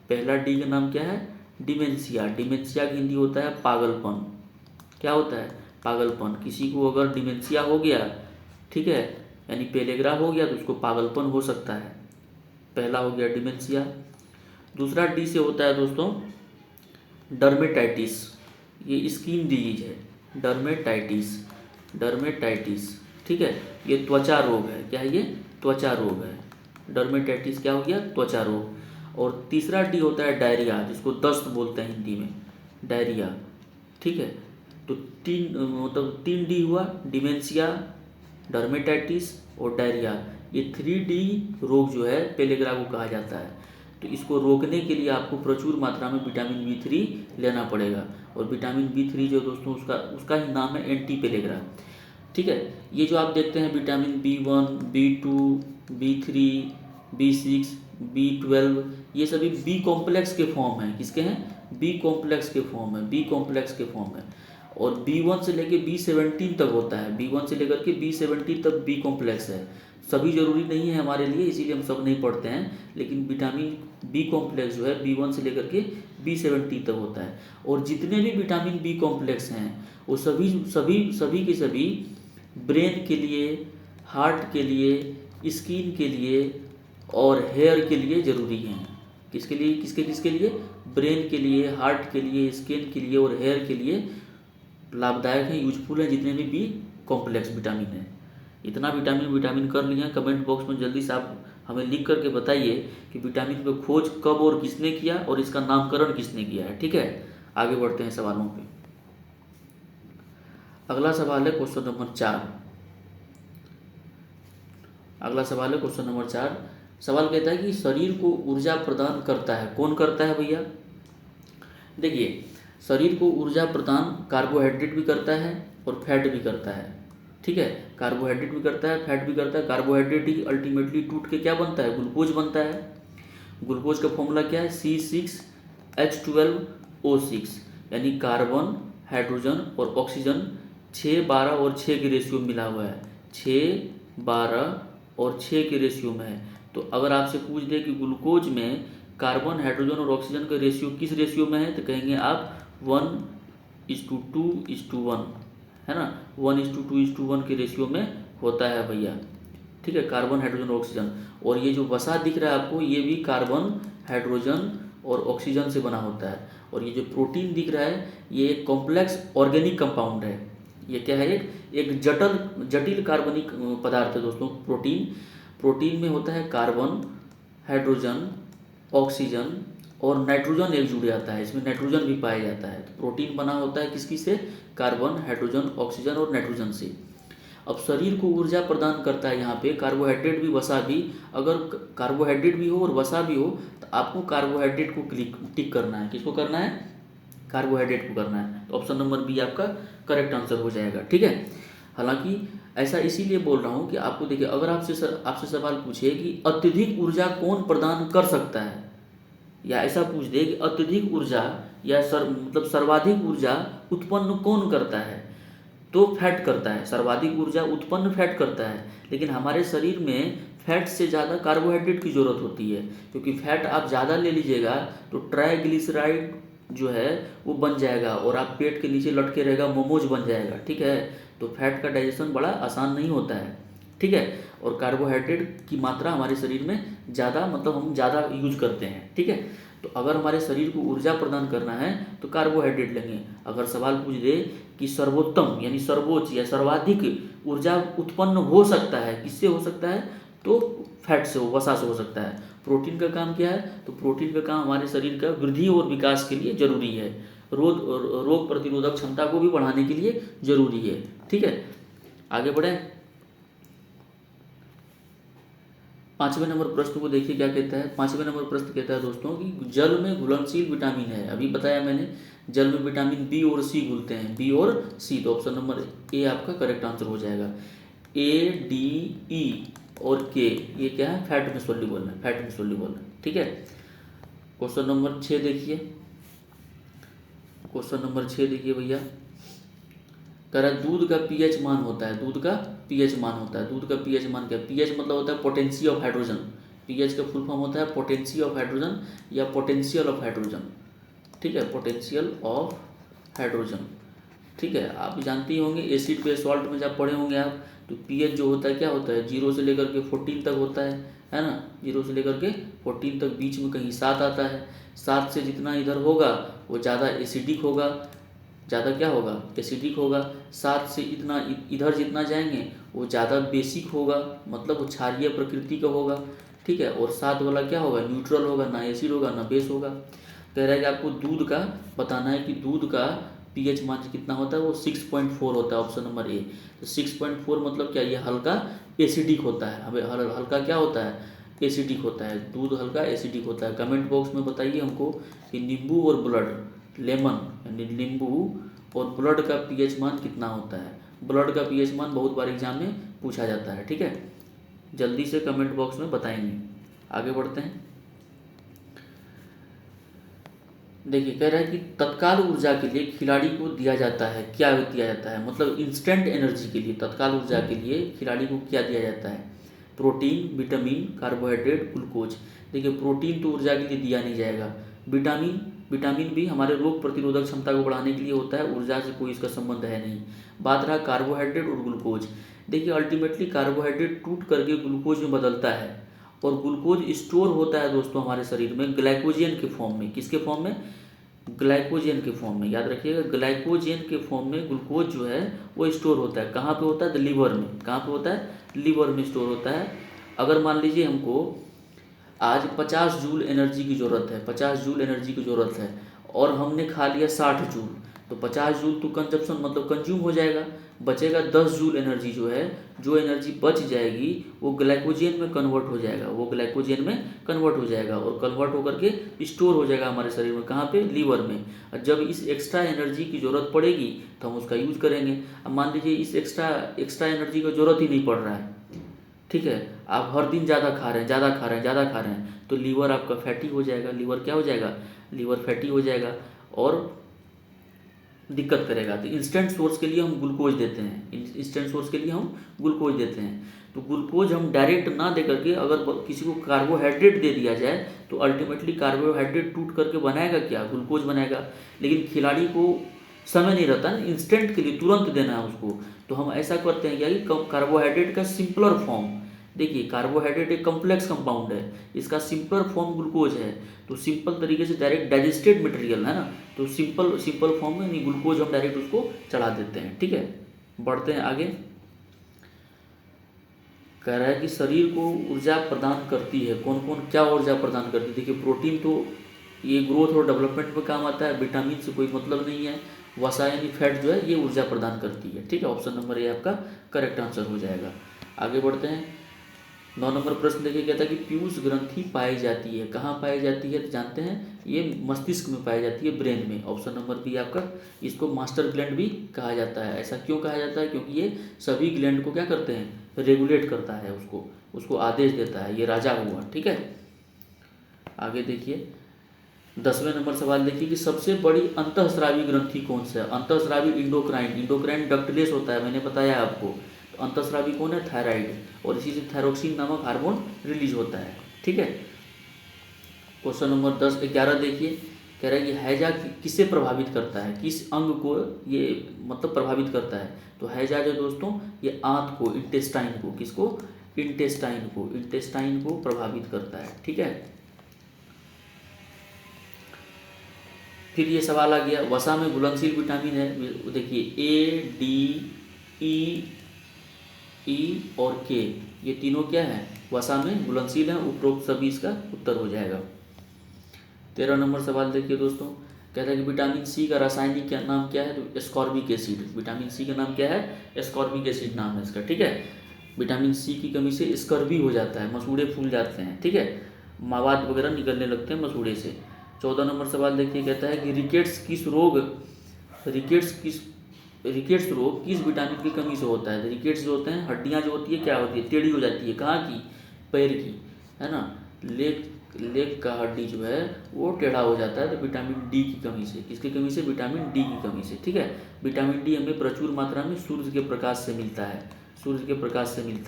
पहला डी का नाम क्या है, डिमेंशिया। डिमेंशिया की हिंदी होता है पागलपन। क्या होता है, पागलपन। किसी को अगर डिमेंशिया हो गया, ठीक है, यानी पेलेग्रा हो गया, तो उसको पागलपन हो सकता है। पहला हो गया डिमेंशिया। दूसरा डी से होता है दोस्तों डर्मेटाइटिस, ये स्किन डिजीज है, डर्मेटाइटिस। ठीक है, ये त्वचा रोग है। क्या है ये, त्वचा रोग है। डर्मेटाइटिस क्या हो गया, त्वचा रोग। और तीसरा डी होता है डायरिया, जिसको दस्त बोलते हैं हिंदी में, डायरिया। ठीक है, तो मतलब 3D हुआ, डिमेंशिया, डर्मेटाइटिस और डायरिया। ये 3D रोग जो है पेलेग्रा को कहा जाता है। तो इसको रोकने के लिए आपको प्रचुर मात्रा में विटामिन B3 लेना पड़ेगा। और विटामिन B3 जो दोस्तों उसका ही नाम है एंटी पेलेग्रा। ठीक है, ये जो आप देखते हैं vitamin B1, B2, B3, B6, B12, ये सभी बी कॉम्प्लेक्स के फॉर्म हैं। किसके हैं, बी कॉम्प्लेक्स के फॉर्म है। और B1 से लेकर B17 तक होता है, B1 से लेकर के B17 तक बी कॉम्प्लेक्स है। सभी जरूरी नहीं है हमारे लिए, इसीलिए हम सब नहीं पढ़ते हैं, लेकिन विटामिन बी कॉम्प्लेक्स जो है B1 से लेकर के B17 तक होता है। और जितने भी विटामिन बी कॉम्प्लेक्स हैं वो सभी के सभी ब्रेन के लिए, हार्ट के लिए, स्किन के लिए और हेयर के लिए ज़रूरी हैं। किसके लिए, ब्रेन के लिए, हार्ट के लिए, स्किन के लिए और हेयर के लिए लाभदायक हैं, यूजफुल हैं, जितने भी बी कॉम्प्लेक्स विटामिन हैं। इतना विटामिन कर लिए हैं। कमेंट बॉक्स में जल्दी से आप हमें लिख करके बताइए कि विटामिन की खोज कब और किसने किया और इसका नामकरण किसने किया है। ठीक है, आगे बढ़ते हैं सवालों पे। अगला सवाल है क्वेश्चन नंबर 4। सवाल कहता है कि शरीर को ऊर्जा प्रदान करता है, कौन करता है भैया। देखिए, शरीर को ऊर्जा प्रदान कार्बोहाइड्रेट भी करता है और फैट भी करता है। ठीक है, कार्बोहाइड्रेट भी करता है, फैट भी करता है। कार्बोहाइड्रेट ही अल्टीमेटली टूट के क्या बनता है, ग्लूकोज बनता है। ग्लूकोज का फॉर्मूला क्या है, C6H12O6, यानी कार्बन, हाइड्रोजन और ऑक्सीजन 6, 12 और 6 के रेशियो में मिला हुआ है। 6, 12 और 6 के रेशियो में है। तो अगर आपसे पूछ दे कि ग्लूकोज में कार्बन, हाइड्रोजन और ऑक्सीजन का रेशियो किस रेशियो में है, तो कहेंगे आप 1:2:1, है ना, 1:2:1 के रेशियो में होता है भैया। ठीक है, कार्बन, हाइड्रोजन और ऑक्सीजन। और ये जो वसा दिख रहा है आपको, ये भी कार्बन, हाइड्रोजन और ऑक्सीजन से बना होता है। और ये जो प्रोटीन दिख रहा है, ये एक कॉम्प्लेक्स ऑर्गेनिक कंपाउंड है। ये क्या है, एक जटिल कार्बनिक पदार्थ है दोस्तों प्रोटीन। प्रोटीन में होता है कार्बन, हाइड्रोजन, ऑक्सीजन और नाइट्रोजन एक जुड़ जाता है, इसमें नाइट्रोजन भी पाया जाता है। तो प्रोटीन बना होता है किसकी से, कार्बन, हाइड्रोजन, ऑक्सीजन और नाइट्रोजन से। अब शरीर को ऊर्जा प्रदान करता है यहाँ पे कार्बोहाइड्रेट भी, वसा भी। अगर कार्बोहाइड्रेट भी हो और वसा भी हो तो आपको कार्बोहाइड्रेट को टिक करना है। किसको करना है, कार्बोहाइड्रेट को करना है। तो ऑप्शन नंबर बी आपका करेक्ट आंसर हो जाएगा। ठीक है, हालांकि ऐसा इसीलिए बोल रहा हूँ कि आपको देखिए, अगर आपसे सवाल पूछे कि अत्यधिक ऊर्जा कौन प्रदान कर सकता है, या ऐसा पूछ दे कि अत्यधिक ऊर्जा या मतलब सर्वाधिक ऊर्जा उत्पन्न कौन करता है, तो फैट करता है। सर्वाधिक ऊर्जा उत्पन्न फैट करता है। लेकिन हमारे शरीर में फैट से ज़्यादा कार्बोहाइड्रेट की ज़रूरत होती है, क्योंकि फैट आप ज़्यादा ले लीजिएगा तो ट्राइग्लिसराइड जो है वो बन जाएगा और आप पेट के नीचे लटके रहेगा, मोमोज बन जाएगा। ठीक है, तो फैट का डाइजेशन बड़ा आसान नहीं होता है। ठीक है, और कार्बोहाइड्रेट की मात्रा हमारे शरीर में ज़्यादा, मतलब हम ज़्यादा यूज करते हैं। ठीक है, तो अगर हमारे शरीर को ऊर्जा प्रदान करना है तो कार्बोहाइड्रेट लेंगे। अगर सवाल पूछ दे कि सर्वोत्तम यानी सर्वोच्च या सर्वाधिक ऊर्जा उत्पन्न हो सकता है, किससे हो सकता है, तो फैट से, वसा से हो सकता है। प्रोटीन का काम क्या है, तो प्रोटीन का काम हमारे शरीर का वृद्धि और विकास के लिए जरूरी है, रोग प्रतिरोधक क्षमता को भी बढ़ाने के लिए जरूरी है। ठीक है, आगे बढ़े। 5वें नंबर प्रश्न को देखिए क्या कहता है। 5वें नंबर प्रश्न कहता है दोस्तों कि जल में घुलनशील विटामिन है। अभी बताया मैंने, जल में विटामिन बी और सी घुलते हैं, बी और सी। तो ऑप्शन नंबर ए आपका करेक्ट आंसर हो जाएगा। ए, डी, ई और के, ये क्या है, फैट में सोल्यूबल है, फैट में सोल्यूबल है। ठीक है, क्वेश्चन नंबर 6 देखिए। क्वेश्चन नंबर 6 देखिए भैया, कह रहा है दूध का पीएच मान होता है, दूध का पीएच मान होता है। दूध का पीएच मान क्या है, पीएच मतलब होता है पोटेंसी ऑफ हाइड्रोजन। पीएच का फुल फॉर्म होता है पोटेंसी ऑफ हाइड्रोजन या पोटेंशियल ऑफ हाइड्रोजन। ठीक है, पोटेंशियल ऑफ हाइड्रोजन। ठीक है, आप जानते ही होंगे एसिड पे सॉल्ट में जब पढ़े होंगे आप, तो पीएच जो होता है क्या होता है, 0 से लेकर के 14 तक होता है ना। 0 से लेकर के 14 तक, बीच में कहीं 7 आता है। 7 से जितना इधर होगा वो ज़्यादा एसिडिक होगा, ज़्यादा क्या होगा, एसिडिक होगा। 7 से इतना इधर जितना जाएंगे वो ज़्यादा बेसिक होगा, मतलब वो क्षारीय प्रकृति का होगा। ठीक है, और 7 वाला क्या होगा, न्यूट्रल होगा, ना एसिड होगा ना बेस होगा। कह रहा है कि आपको दूध का बताना है कि दूध का पीएच मान कितना होता है, वो 6.4 होता है, ऑप्शन नंबर ए। तो 6.4 मतलब क्या, ये हल्का एसिडिक होता है। हमें हल्का क्या होता है, एसिडिक होता है, दूध हल्का एसिडिक होता है। कमेंट बॉक्स में बताइए हमको कि नींबू और ब्लड, लेमन यानी नींबू और ब्लड का पीएच मान कितना होता है। ब्लड का पीएच मान बहुत बार एग्जाम में पूछा जाता है। ठीक है, जल्दी से कमेंट बॉक्स में बताएंगे। आगे बढ़ते हैं। देखिए, कह रहा है कि तत्काल ऊर्जा के लिए खिलाड़ी को दिया जाता है, क्या दिया जाता है, मतलब इंस्टेंट एनर्जी के लिए, तत्काल ऊर्जा के लिए खिलाड़ी को क्या दिया जाता है, प्रोटीन, विटामिन, कार्बोहाइड्रेट, ग्लूकोज। देखिए, प्रोटीन तो ऊर्जा के लिए दिया नहीं जाएगा। विटामिन भी हमारे रोग प्रतिरोधक क्षमता को बढ़ाने के लिए होता है, ऊर्जा से कोई इसका संबंध है नहीं। बात रहा कार्बोहाइड्रेट और ग्लूकोज। देखिए, अल्टीमेटली कार्बोहाइड्रेट टूट करके ग्लूकोज में बदलता है, और ग्लूकोज स्टोर होता है दोस्तों हमारे शरीर में ग्लाइकोजन के फॉर्म में। किसके फॉर्म में, ग्लाइकोजन के फॉर्म में। याद रखिएगा, ग्लाइकोजन के फॉर्म में ग्लूकोज जो है वो स्टोर होता है। कहाँ पे होता है, लीवर में। कहाँ पे होता है, लीवर में स्टोर होता है। अगर मान लीजिए हमको आज 50 जूल एनर्जी की ज़रूरत है, 50 जूल एनर्जी की ज़रूरत है, और हमने खा लिया 60 जूल, तो 50 जूल तो कंजप्शन मतलब कंज्यूम हो जाएगा। बचेगा 10 जूल एनर्जी जो है, जो एनर्जी बच जाएगी वो ग्लाइकोजन में कन्वर्ट हो जाएगा, वो ग्लाइकोजन में कन्वर्ट हो जाएगा और कन्वर्ट होकर के स्टोर हो जाएगा हमारे शरीर में। कहाँ पे? लीवर में। और जब इस एक्स्ट्रा एनर्जी की ज़रूरत पड़ेगी तो हम उसका यूज करेंगे। अब मान लीजिए इस एक्स्ट्रा एनर्जी की ज़रूरत ही नहीं पड़ रहा है, ठीक है, आप हर दिन ज़्यादा खा रहे हैं, ज़्यादा खा रहे हैं, ज़्यादा खा रहे हैं, तो लीवर आपका फैटी हो जाएगा। लीवर क्या हो जाएगा? लीवर फैटी हो जाएगा और दिक्कत करेगा। तो इंस्टेंट सोर्स के लिए हम ग्लूकोज देते हैं, इंस्टेंट सोर्स के लिए हम ग्लूकोज देते हैं। तो ग्लूकोज हम डायरेक्ट ना दे करके अगर किसी को कार्बोहाइड्रेट दे दिया जाए तो अल्टीमेटली कार्बोहाइड्रेट टूट करके बनाएगा क्या? ग्लूकोज बनाएगा। लेकिन खिलाड़ी को समय नहीं रहता ना, इंस्टेंट के लिए तुरंत देना है उसको, तो हम ऐसा करते हैं क्या कि कार्बोहाइड्रेट का सिंपलर फॉर्म, देखिए कार्बोहाइड्रेट एक कॉम्प्लेक्स कंपाउंड है, इसका सिंपलर फॉर्म ग्लूकोज है, तो सिंपल तरीके से डायरेक्ट डाइजेस्टेड मटेरियल है ना, तो सिंपल फॉर्म में यानी ग्लूकोज हम डायरेक्ट उसको चढ़ा देते हैं। ठीक है, बढ़ते हैं आगे। कह रहा है कि शरीर को ऊर्जा प्रदान करती है, कौन कौन क्या ऊर्जा प्रदान करती है? देखिए प्रोटीन तो ये ग्रोथ और डेवलपमेंट में काम आता है, विटामिन से कोई मतलब नहीं है, वसा यानी फैट जो है ये ऊर्जा प्रदान करती है। ठीक है, ऑप्शन नंबर ए आपका करेक्ट आंसर हो जाएगा। आगे बढ़ते हैं। 9 नंबर प्रश्न देखिए, कहता है कि पीयूष ग्रंथि पाई जाती है, कहाँ पाई जाती है? तो जानते हैं ये मस्तिष्क में पाई जाती है, ब्रेन में। ऑप्शन नंबर बी आपका, इसको मास्टर ग्लैंड भी कहा जाता है। ऐसा क्यों कहा जाता है? क्योंकि ये सभी ग्लैंड को क्या करते हैं? रेगुलेट करता है, उसको आदेश देता है, ये राजा हुआ। ठीक है, आगे देखिए 10वें नंबर सवाल देखिए कि सबसे बड़ी अंतःस्रावी ग्रंथि कौन सा है? अंतःस्रावी इंडोक्राइन डक्टलेस होता है, मैंने बताया आपको। तो अंतःस्रावी कौन है? थायराइड, और इसी से थायरोक्सिन नामक हार्मोन रिलीज होता है। ठीक है, क्वेश्चन नंबर 11 देखिए, कह रहा है कि हैजा किसे प्रभावित करता है, किस अंग को ये मतलब प्रभावित करता है? तो हैजा जो दोस्तों ये आंत को, इंटेस्टाइन को, किसको? इंटेस्टाइन को प्रभावित करता है। ठीक है, फिर ये सवाल आ गया, वसा में घुलनशील विटामिन है, देखिए ए डी ई और के, ये तीनों क्या है? वसा में घुलनशील है। उपरोक्त सभी इसका उत्तर हो जाएगा। 13 नंबर सवाल देखिए दोस्तों, कहता है कि विटामिन सी का रासायनिक क्या नाम क्या है? तो एस्कॉर्बिक एसिड। विटामिन सी का नाम क्या है? एस्कॉर्बिक एसिड नाम है इसका। ठीक है, विटामिन सी की कमी से स्कर्वी हो जाता है, मसूड़े फूल जाते हैं। ठीक है, मवाद वगैरह निकलने लगते हैं मसूड़े से। 14 नंबर सवाल देखिए, कहता है कि रिकेट्स रोग किस विटामिन की कमी से होता है? रिकेट्स जो होते हैं, हड्डियां जो होती है क्या होती है? टेढ़ी हो जाती है। कहाँ की? पैर की, है ना, लेग का हड्डी जो है वो टेढ़ा हो जाता है, तो विटामिन डी की कमी से। किसकी कमी से? विटामिन डी की कमी से। ठीक है, विटामिन डी हमें प्रचुर मात्रा में सूर्य के प्रकाश से मिलता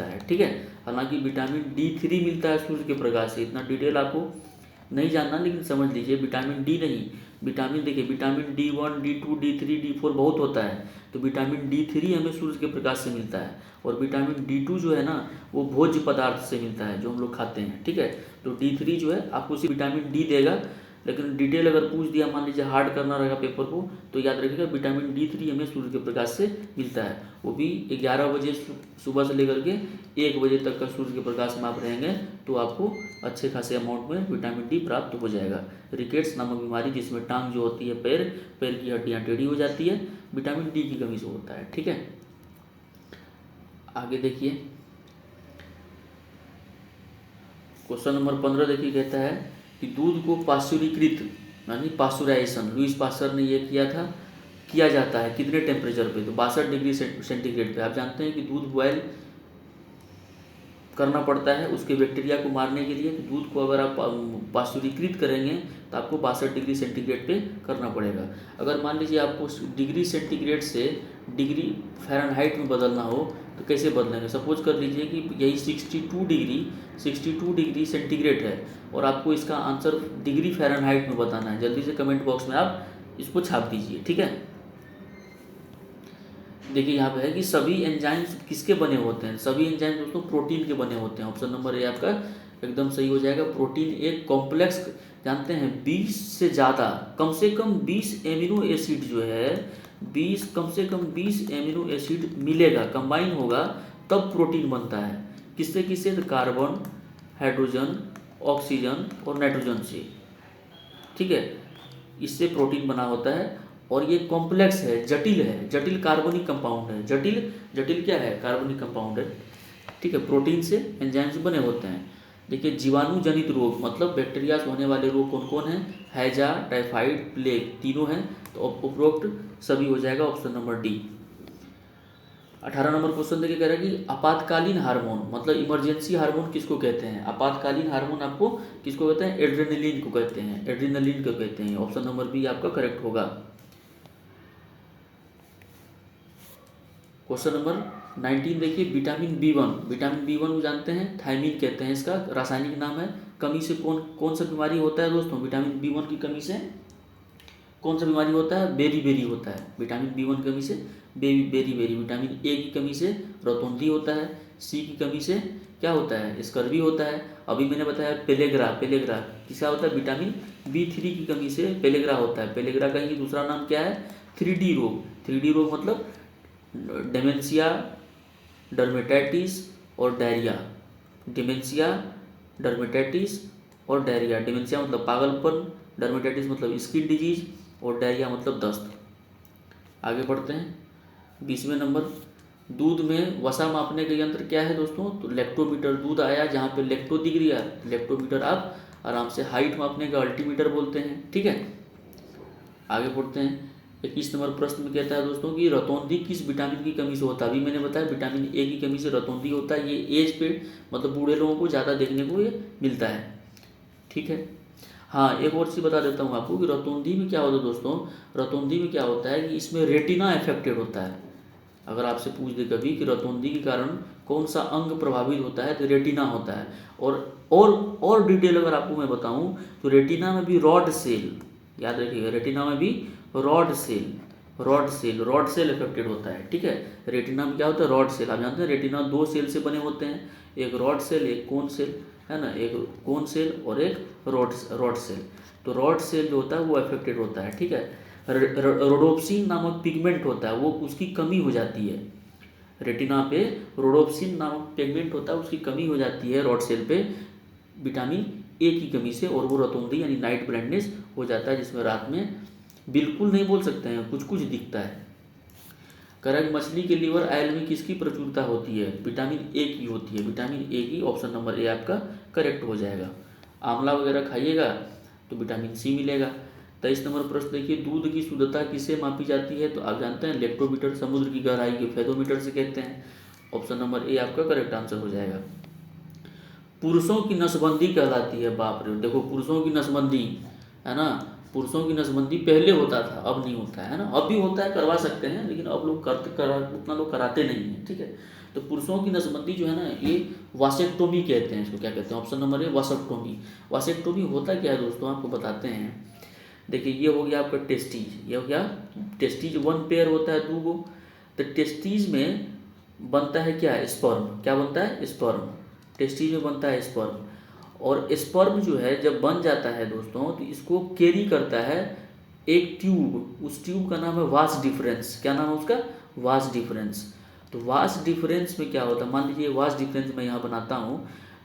है। ठीक है, हालांकि विटामिन D3 मिलता है सूर्य के प्रकाश से, इतना डिटेल आपको नहीं जानना, लेकिन समझ लीजिए विटामिन डी नहीं, विटामिन देखिए vitamin D1 D2 D3 D4 बहुत होता है, तो विटामिन D3 हमें सूर्य के प्रकाश से मिलता है, और विटामिन D2 जो है ना वो भोज्य पदार्थ से मिलता है, जो हम लोग खाते हैं। ठीक है, तो D3 जो है आपको उसी विटामिन डी देगा, लेकिन डिटेल अगर पूछ दिया, मान लीजिए हार्ड करना रहेगा पेपर को, तो याद रखिएगा विटामिन D3 हमें सूर्य के प्रकाश से मिलता है, वो भी 11 बजे सुबह से लेकर के 1 बजे तक का सूर्य के प्रकाश में आप रहेंगे तो आपको अच्छे खासे अमाउंट में विटामिन डी प्राप्त हो जाएगा। रिकेट्स नामक बीमारी, जिसमें टांग जो होती है, पैर की हड्डियाँ टेढ़ी हो जाती है, विटामिन डी की कमी से होता है। ठीक है, आगे देखिए क्वेश्चन नंबर 15 देखिए, कहता है कि दूध को पाश्चुरीकृत यानी पाश्चुराइजेशन लुईस पाश्चर ने ये किया जाता है कितने टेम्परेचर पे? तो 62 डिग्री सेंटीग्रेड पे। आप जानते हैं कि दूध बॉयल करना पड़ता है उसके बैक्टीरिया को मारने के लिए, तो दूध को अगर आप पाश्चुरीकृत करेंगे तो आपको 62 डिग्री सेंटीग्रेड पे करना पड़ेगा। अगर मान लीजिए आपको डिग्री सेंटीग्रेड से डिग्री फ़ारेनहाइट में बदलना हो तो कैसे बदलेंगे? सपोज कर लीजिए कि यही 62 डिग्री सेंटीग्रेड है और आपको इसका आंसर डिग्री फ़ारेनहाइट में बताना है। जल्दी से कमेंट बॉक्स में आप इसको छाप दीजिए। ठीक है, देखिए यहाँ पे है कि सभी एंजाइम्स किसके बने होते हैं? सभी एंजाइम दोस्तों प्रोटीन के बने होते हैं। ऑप्शन नंबर ए आपका एकदम सही हो जाएगा। प्रोटीन एक कॉम्प्लेक्स, जानते हैं 20 से ज़्यादा, कम से कम 20 एमिनो एसिड जो है, कम से कम 20 एमिनो एसिड मिलेगा, कंबाइन होगा तब प्रोटीन बनता है। किससे किससे? तो कार्बन, हाइड्रोजन, ऑक्सीजन और नाइट्रोजन से। ठीक है, इससे प्रोटीन बना होता है। और ये कॉम्प्लेक्स है, जटिल है, जटिल कार्बनिक कंपाउंड है, जटिल जटिल क्या है, कार्बनिक कंपाउंड है, ठीक है। प्रोटीन से एंजाइम से बने होते हैं। देखिए जीवाणु जनित रोग मतलब बैक्टीरिया से होने वाले रोग कौन कौन हैं, हैजा, टाइफाइड, प्लेग, तीनों हैं। तो उपरोक्त सभी हो जाएगा option number D. 18 number question देखिए, कह रहा है कि आपातकालीन हार्मोन मतलब इमरजेंसी हार्मोन किसको कहते हैं। आपातकालीन हार्मोन आपको किसको कहते हैं, एड्रेनलिन को कहते हैं, एड्रेनलिन को कहते हैं। ऑप्शन नंबर बी आपका करेक्ट होगा। क्वेश्चन नंबर 19 देखिए, विटामिन बी 1, विटामिन बी 1 जानते हैं, थायमिन कहते हैं, इसका रासायनिक नाम है। कमी से कौन कौन सा बीमारी होता है दोस्तों, विटामिन बी 1 की कमी से कौन सा बीमारी होता है, बेरी बेरी होता है। विटामिन बी 1 की कमी से बेरी बेरी। विटामिन ए की कमी से रतौंधी होता है। सी की कमी से क्या होता है, स्कर्वी होता है। अभी मैंने बताया पेलेग्रा, पेलेग्रा किसका होता है, विटामिन बी 3 की कमी से पेलेग्रा होता है। पेलेग्रा का ही दूसरा नाम क्या है, 3D रोग। 3D रोग मतलब डेमेंशिया, डर्मेटाइटिस और डायरिया। डिमेंशिया, डर्मेटाइटिस और डायरिया। डिमेंशिया मतलब पागलपन, डर्मेटाइटिस मतलब स्किन डिजीज और डायरिया मतलब दस्त। आगे बढ़ते हैं 20वें नंबर, दूध में वसा मापने का यंत्र क्या है दोस्तों, तो लैक्टोमीटर। दूध आया जहाँ पे लैक्टो दिख रही है, लैक्टोमीटर आप आराम से हाइट मापने का अल्टीमीटर बोलते हैं, ठीक है। आगे बढ़ते हैं 21 नंबर प्रश्न में कहता है दोस्तों कि रतौंधी किस विटामिन की कमी से होता है। अभी मैंने बताया विटामिन ए की कमी से रतौंधी होता है। ये एज पे मतलब बूढ़े लोगों को ज़्यादा देखने को ये मिलता है, ठीक है। हाँ एक और चीज़ बता देता हूँ आपको कि रतौंधी में क्या होता है दोस्तों, रतौंधी में क्या होता है कि इसमें रेटिना अफेक्टेड होता है। अगर आपसे पूछ दे कभी कि रतौंधी के कारण कौन सा अंग प्रभावित होता है तो रेटिना होता है। और डिटेल अगर आपको मैं बताऊं तो रेटिना में भी रॉड सेल, याद रखिएगा, रेटिना में भी रॉड सेल अफेक्टेड होता है, ठीक है। रेटिना में क्या होता है, रॉड सेल। आप जानते हैं रेटिना 2 सेल से बने होते हैं, एक रॉड सेल एक कोन सेल, है ना, एक कोन सेल और एक रॉड सेल। तो रॉड सेल जो होता है वो अफेक्टेड होता है, ठीक है। रोडोप्सिन नामक पिगमेंट होता है वो उसकी कमी हो जाती है। रेटिना पे रोडोप्सिन नामक पिगमेंट होता है उसकी कमी हो जाती है रॉड सेल पे विटामिन ए की कमी से, और वो रतौंधी यानी नाइट ब्लाइंडनेस हो जाता है, जिसमें रात में बिल्कुल नहीं बोल सकते हैं, कुछ कुछ दिखता है। करक मछली के लीवर ऑयल में किसकी प्रचुरता होती है, विटामिन ए की होती है, विटामिन ए की। ऑप्शन नंबर ए आपका करेक्ट हो जाएगा। आंवला वगैरह खाइएगा तो विटामिन सी मिलेगा। 23 नंबर प्रश्न देखिए, दूध की शुद्धता किससे मापी जाती है, तो आप जानते हैं लेक्टोमीटर, समुद्र की गहराई के फेदोमीटर से कहते हैं। ऑप्शन नंबर ए आपका करेक्ट आंसर हो जाएगा। पुरुषों की नसबंदी कहलाती है, बाप रे, देखो पुरुषों की नसबंदी, है ना, पुरुषों की नसबंदी पहले होता था अब नहीं होता है ना, अब भी होता है, करवा सकते हैं, लेकिन अब लोग उतना लोग कराते नहीं हैं, ठीक है। तो पुरुषों की नसबंदी जो है ना ये वासेक्टोमी कहते हैं, इसको क्या कहते हैं, option number A vasectomy. Vasectomy होता क्या है दोस्तों आपको बताते हैं। देखिए ये हो गया आपका टेस्टीज, ये हो गया टेस्टीज, 1 पेयर होता है 2 गो। तो टेस्टीज में बनता है क्या, स्पर्म, क्या बनता है, स्पर्म। टेस्टीज में बनता है स्पर्म, और स्पर्म जो है जब बन जाता है दोस्तों तो इसको कैरी करता है एक ट्यूब, उस ट्यूब का नाम है वास डिफरेंस। क्या नाम है उसका, वास डिफरेंस। तो वास डिफरेंस में क्या होता है, मान लीजिए वास डिफरेंस मैं यहाँ बनाता हूँ,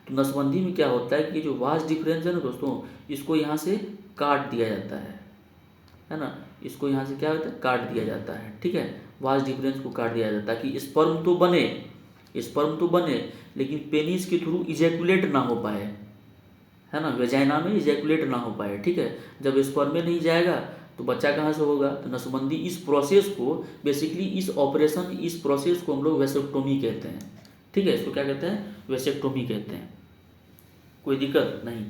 तो नसबंदी में क्या होता है कि जो वास डिफरेंस है ना दोस्तों, इसको यहाँ से काट दिया जाता है ना, इसको यहाँ से क्या होता है, काट दिया जाता है, ठीक है। वास डिफरेंस को काट दिया जाता है कि स्पर्म तो बने लेकिन पेनिस के थ्रू इजैकुलेट ना हो पाए, है ना, वेजाइना में इजैकुलेट ना हो पाए, ठीक है। जब स्पर्म में नहीं जाएगा तो बच्चा कहाँ से होगा। तो नसबंदी इस प्रोसेस को बेसिकली इस प्रोसेस को हम लोग वेसेक्टोमी कहते हैं, ठीक है। इसको क्या कहते हैं, वेसेक्टोमी कहते हैं, कोई दिक्कत नहीं।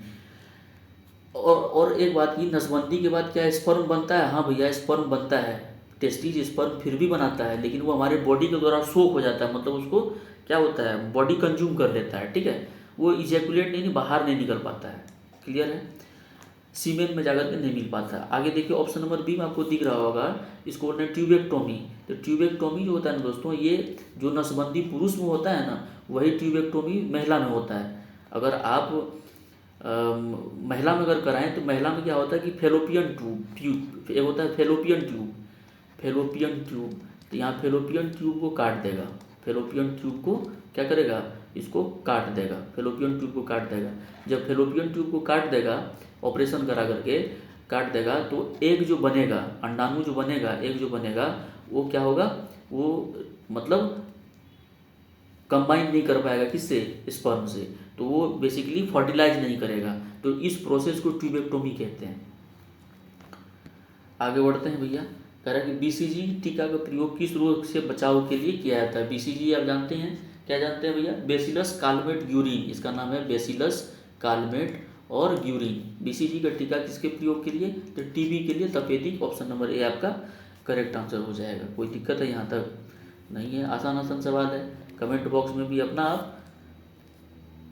और एक बात की, नसबंदी के बाद क्या स्पर्म बनता है, हाँ भैया स्पर्म बनता है, टेस्टीज स्पर्म फिर भी बनाता है, लेकिन वो हमारे बॉडी के द्वारा सोख हो जाता है, मतलब उसको क्या होता है, बॉडी कंज्यूम कर लेता है, ठीक है। वो इजैकुलेट नहीं, बाहर नहीं निकल पाता है, क्लियर है, सीमेन में जाकर के नहीं मिल पाता। आगे देखिए ऑप्शन नंबर बी में आपको दिख रहा होगा, इसको बोलते हैं ट्यूबेक्टोमी। तो ट्यूबेक्टोमी जो होता है ना दोस्तों, ये जो नसबंदी पुरुष में होता है ना, वही ट्यूबेक्टोमी महिला में होता है। अगर आप महिला में अगर कराएं तो महिला में क्या होता है कि फेलोपियन ट्यूब एक होता है, फेलोपियन ट्यूब। तो यहाँ फेलोपियन ट्यूब को काट देगा, फेलोपियन ट्यूब को क्या करेगा, इसको काट देगा, फेलोपियन ट्यूब को काट देगा। जब फेलोपियन ट्यूब को काट देगा ऑपरेशन करा करके, काट देगा तो एग जो बनेगा, अंडाणु जो बनेगा, एग जो बनेगा, वो क्या होगा, वो मतलब कंबाइन नहीं कर पाएगा किससे, स्पर्म से, तो वो बेसिकली फर्टिलाइज नहीं करेगा। तो इस प्रोसेस को ट्यूबेक्टोमी कहते हैं। आगे बढ़ते हैं भैया। कह रहा है कि बीसीजी टीका का प्रयोग किस रोग से बचाव के लिए किया जाता है। बीसीजी आप जानते हैं, क्या जानते हैं भैया, बेसिलस कालमेट ग्यूरिन, इसका नाम है बेसिलस कालमेट और ग्यूरिन। बीसीजी का टीका किसके प्रयोग के लिए, तो टीबी के लिए, तपेदिक। ऑप्शन नंबर ए आपका करेक्ट आंसर हो जाएगा। कोई दिक्कत है यहाँ तक नहीं है, आसान आसान सवाल है। कमेंट बॉक्स में भी अपना आप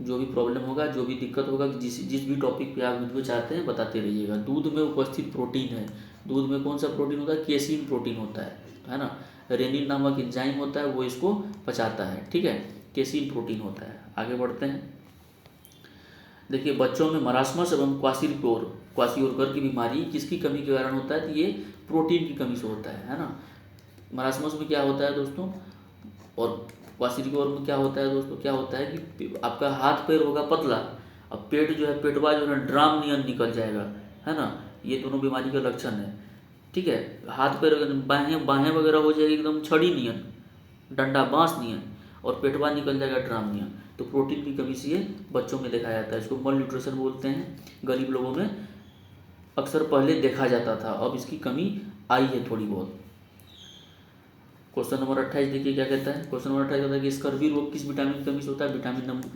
जो भी प्रॉब्लम होगा, जो भी दिक्कत होगा, जिस भी टॉपिक पे आप वीडियो चाहते हैं बताते रहिएगा। दूध में उपस्थित प्रोटीन है, दूध में कौन सा प्रोटीन होता है, केसीन प्रोटीन होता है ना। रेनिन नामक एंजाइम होता है, वो इसको पचाता है, ठीक है, केसीन प्रोटीन होता है। आगे बढ़ते हैं। देखिए, बच्चों में मरासमस एवं क्वाशियोरकर की बीमारी किसकी कमी के कारण होता है, तो ये प्रोटीन की कमी से होता है ना। मरासमस में क्या होता है दोस्तों, और क्वाशियोरकर में क्या होता है दोस्तों, क्या होता है कि आपका हाथ पैर होगा पतला, अब पेट जो है, पेटवा जो है ड्राम नियन निकल जाएगा, है ना। ये दोनों बीमारी का लक्षण है, ठीक है। हाथ पैर बाहें वगैरह हो जाएगी एकदम छड़ी नियन, डंडा बांस नियन, और पेटवा निकल जाएगा ड्राम नियन। तो प्रोटीन की कमी से ये बच्चों में देखा जाता है, इसको मल न्यूट्रिशन बोलते हैं। गरीब लोगों में अक्सर पहले देखा जाता था, अब इसकी कमी आई है थोड़ी बहुत। क्वेश्चन नंबर 28 देखिए क्या कहता है। क्वेश्चन नंबर 28 कहता है कि स्कर्वी रोग किस विटामिन की कमी से होता है,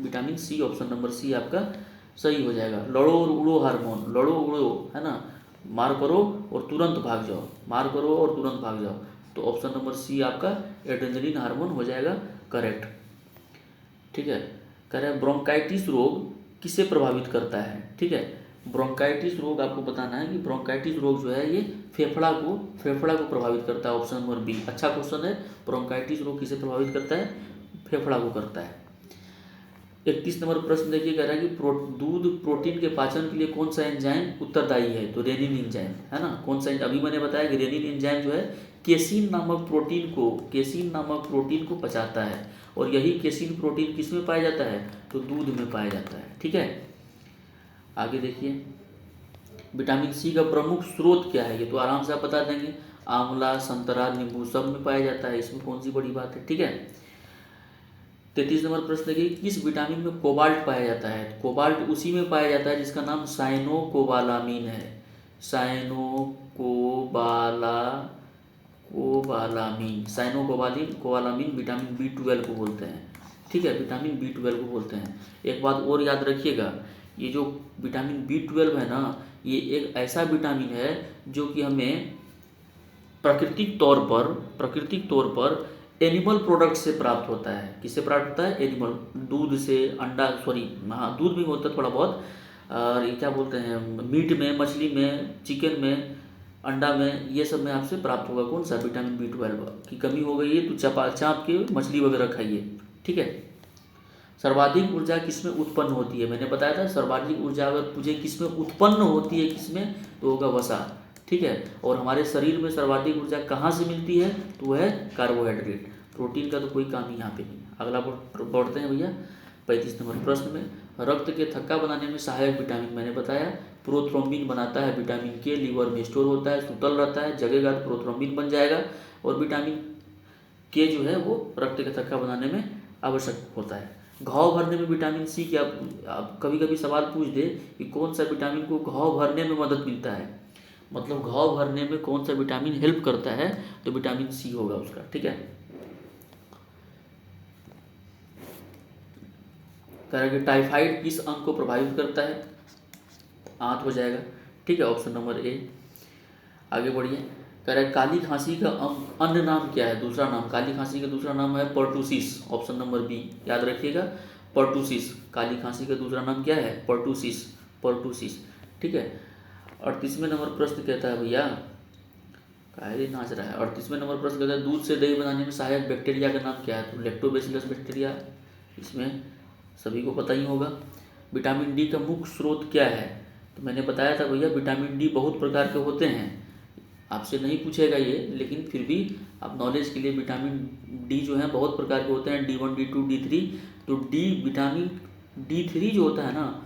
vitamin C. Option number C आपका सही हो जाएगा। लड़ो और उड़ो हार्मोन, लड़ो उड़ो है ना, मार करो और तुरंत भाग जाओ, मार करो और तुरंत भाग जाओ, तो ऑप्शन नंबर सी आपका एड्रेनलिन हार्मोन हो जाएगा करेक्ट, ठीक है। कह रहे हैं ब्रोंकाइटिस रोग किसे प्रभावित करता है, ठीक है। ब्रोंकाइटिस रोग आपको बताना है कि ब्रोंकाइटिस रोग जो है ये फेफड़ा को प्रभावित करता है। ऑप्शन नंबर बी अच्छा क्वेश्चन है। ब्रोंकाइटिस रोग किसे प्रभावित करता है, फेफड़ा को करता है। 31 नंबर प्रश्न देखिए, कह रहा है कि दूध प्रोटीन के पाचन के लिए कौन सा एंजाइम उत्तरदायी है, तो रेनिन एंजाइम है ना। कौन सा, अभी मैंने बताया कि रेनिन एंजाइम जो है केसीन नामक प्रोटीन को पचाता है, और यही केसीन प्रोटीन किस में पाया जाता है, तो दूध में पाया जाता है, ठीक है। आगे देखिए, विटामिन सी का प्रमुख स्रोत क्या है, ये तो आराम से आप बता देंगे, आंवला, संतरा, नींबू सब में पाया जाता है, इसमें कौन सी बड़ी बात है, ठीक है। 33 नंबर प्रश्न देखिए, किस विटामिन में कोबाल्ट पाया जाता है। कोबाल्ट उसी में पाया जाता है जिसका नाम साइनोकोबालामीन है। साइनोकोबालामीन विटामिन B12 को बोलते हैं, ठीक है, विटामिन B12 को बोलते हैं। एक बात और याद रखिएगा, ये जो विटामिन B12 है ना, ये एक ऐसा विटामिन है जो कि हमें प्राकृतिक तौर पर एनिमल प्रोडक्ट से प्राप्त होता है। किससे प्राप्त होता है, एनिमल, दूध से, अंडा, सॉरी हाँ दूध भी होता है थोड़ा बहुत, और ये क्या बोलते हैं, मीट में, मछली में, चिकन में, अंडा में, ये सब में आपसे प्राप्त होगा कौन सा, विटामिन B12 की कमी हो गई है तो चाप के मछली वगैरह खाइए, ठीक है। सर्वाधिक ऊर्जा किसमें उत्पन्न होती है, मैंने बताया था सर्वाधिक ऊर्जा अगर पूछे किसमें उत्पन्न होती है, किसमें, तो होगा वसा, ठीक है। और हमारे शरीर में सर्वाधिक ऊर्जा कहाँ से मिलती है, तो वह है कार्बोहाइड्रेट। प्रोटीन का तो कोई काम ही यहाँ पे नहीं। अगला बढ़ते हैं भैया 35 नंबर प्रश्न में, रक्त के थक्का बनाने में सहायक विटामिन मैंने बताया, प्रोथ्रोम्बिन बनाता है, विटामिन के लीवर में स्टोर होता है, सुतल रहता है, जगेगा तो प्रोथ्रोम्बिन बन जाएगा, और विटामिन के जो है वो रक्त के थक्का बनाने में आवश्यक होता है। घाव भरने में विटामिन सी की आप कभी कभी सवाल पूछ दे कि कौन सा विटामिन को घाव भरने में मदद मिलता है, मतलब घाव भरने में कौन सा विटामिन हेल्प करता है, तो विटामिन सी होगा उसका, ठीक है। कह रहा है कि टाइफाइड किस अंग को प्रभावित करता है, आंत हो जाएगा, ठीक है, ऑप्शन नंबर ए। आगे बढ़िए, कह रहा है काली खांसी का अन्य नाम क्या है, दूसरा नाम, काली खांसी का दूसरा नाम है पर्टुसिस, ऑप्शन नंबर बी, याद रखिएगा पर्टुसिस, काली खांसी का दूसरा नाम क्या है, पर्टुसिस, ठीक है। 38वें नंबर प्रश्न कहता है भैया, काहे नाच रहा है, 38वें नंबर प्रश्न कहता है दूध से दही बनाने में सहायक बैक्टीरिया का नाम क्या है, तो लैक्टोबैसिलस बैक्टीरिया, इसमें सभी को पता ही होगा। विटामिन डी का मुख्य स्रोत क्या है, तो मैंने बताया था भैया विटामिन डी बहुत प्रकार के होते हैं, आपसे नहीं पूछेगा ये, लेकिन फिर भी आप नॉलेज के लिए, विटामिन डी जो है बहुत प्रकार के होते हैं, D1, D2, D3, तो विटामिन D3 जो होता है ना,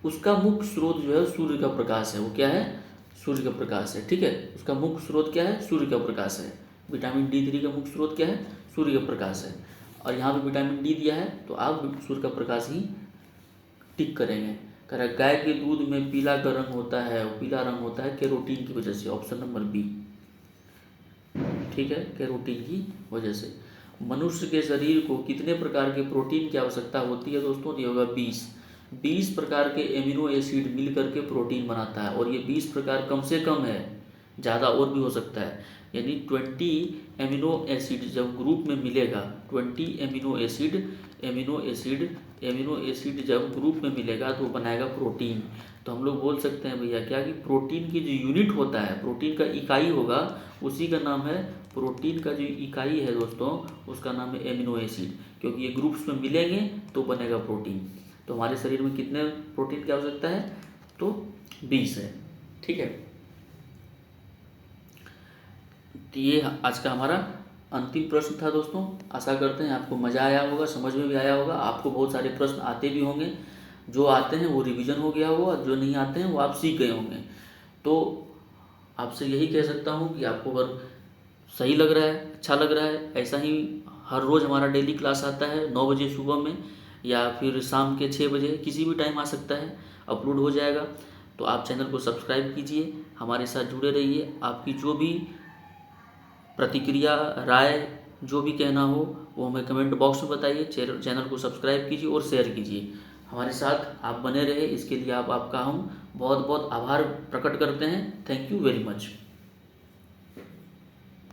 उसका मुख्य स्रोत जो है सूर्य का प्रकाश है, वो क्या है, सूर्य का प्रकाश है। ठीक है, उसका मुख्य स्रोत क्या है? सूर्य का प्रकाश है। विटामिन D3 का मुख्य स्रोत क्या है? सूर्य का प्रकाश है। और यहाँ पे विटामिन डी दिया है तो आप सूर्य का प्रकाश ही टिक करेंगे। कह रहा है गाय के दूध में पीला का रंग होता है, और पीला रंग होता है कैरोटीन की वजह से। Option number B. ठीक है, कैरोटीन की वजह से। मनुष्य के शरीर को कितने प्रकार के प्रोटीन की आवश्यकता होती है दोस्तों? ये होगा 20 प्रकार के एमिनो एसिड मिल करके प्रोटीन बनाता है, और ये 20 प्रकार कम से कम है, ज़्यादा और भी हो सकता है। यानी 20 एमिनो एसिड जब ग्रुप में मिलेगा, 20 एमिनो एसिड जब ग्रुप में मिलेगा तो बनाएगा प्रोटीन। तो हम लोग बोल सकते हैं भैया क्या कि प्रोटीन की जो यूनिट होता है, प्रोटीन का इकाई होगा, उसी का नाम है, प्रोटीन का जो इकाई है दोस्तों उसका नाम है एमिनो एसिड। क्योंकि ये ग्रुप्स में मिलेंगे तो बनेगा प्रोटीन। तो हमारे शरीर में कितने प्रोटीन की आवश्यकता है? तो 20 है। ठीक है, तो ये आज का हमारा अंतिम प्रश्न था दोस्तों। आशा करते हैं आपको मज़ा आया होगा, समझ में भी आया होगा। आपको बहुत सारे प्रश्न आते भी होंगे, जो आते हैं वो रिवीजन हो गया होगा, जो नहीं आते हैं वो आप सीख गए होंगे। तो आपसे यही कह सकता हूँ कि आपको अगर सही लग रहा है, अच्छा लग रहा है, ऐसा ही हर रोज़ हमारा डेली क्लास आता है 9 बजे सुबह में, या फिर शाम के 6 बजे, किसी भी टाइम आ सकता है, अपलोड हो जाएगा। तो आप चैनल को सब्सक्राइब कीजिए, हमारे साथ जुड़े रहिए। आपकी जो भी प्रतिक्रिया, राय, जो भी कहना हो वो हमें कमेंट बॉक्स में बताइए। चैनल को सब्सक्राइब कीजिए और शेयर कीजिए। हमारे साथ आप बने रहे, इसके लिए आपका हम बहुत बहुत आभार प्रकट करते हैं। Thank you very much.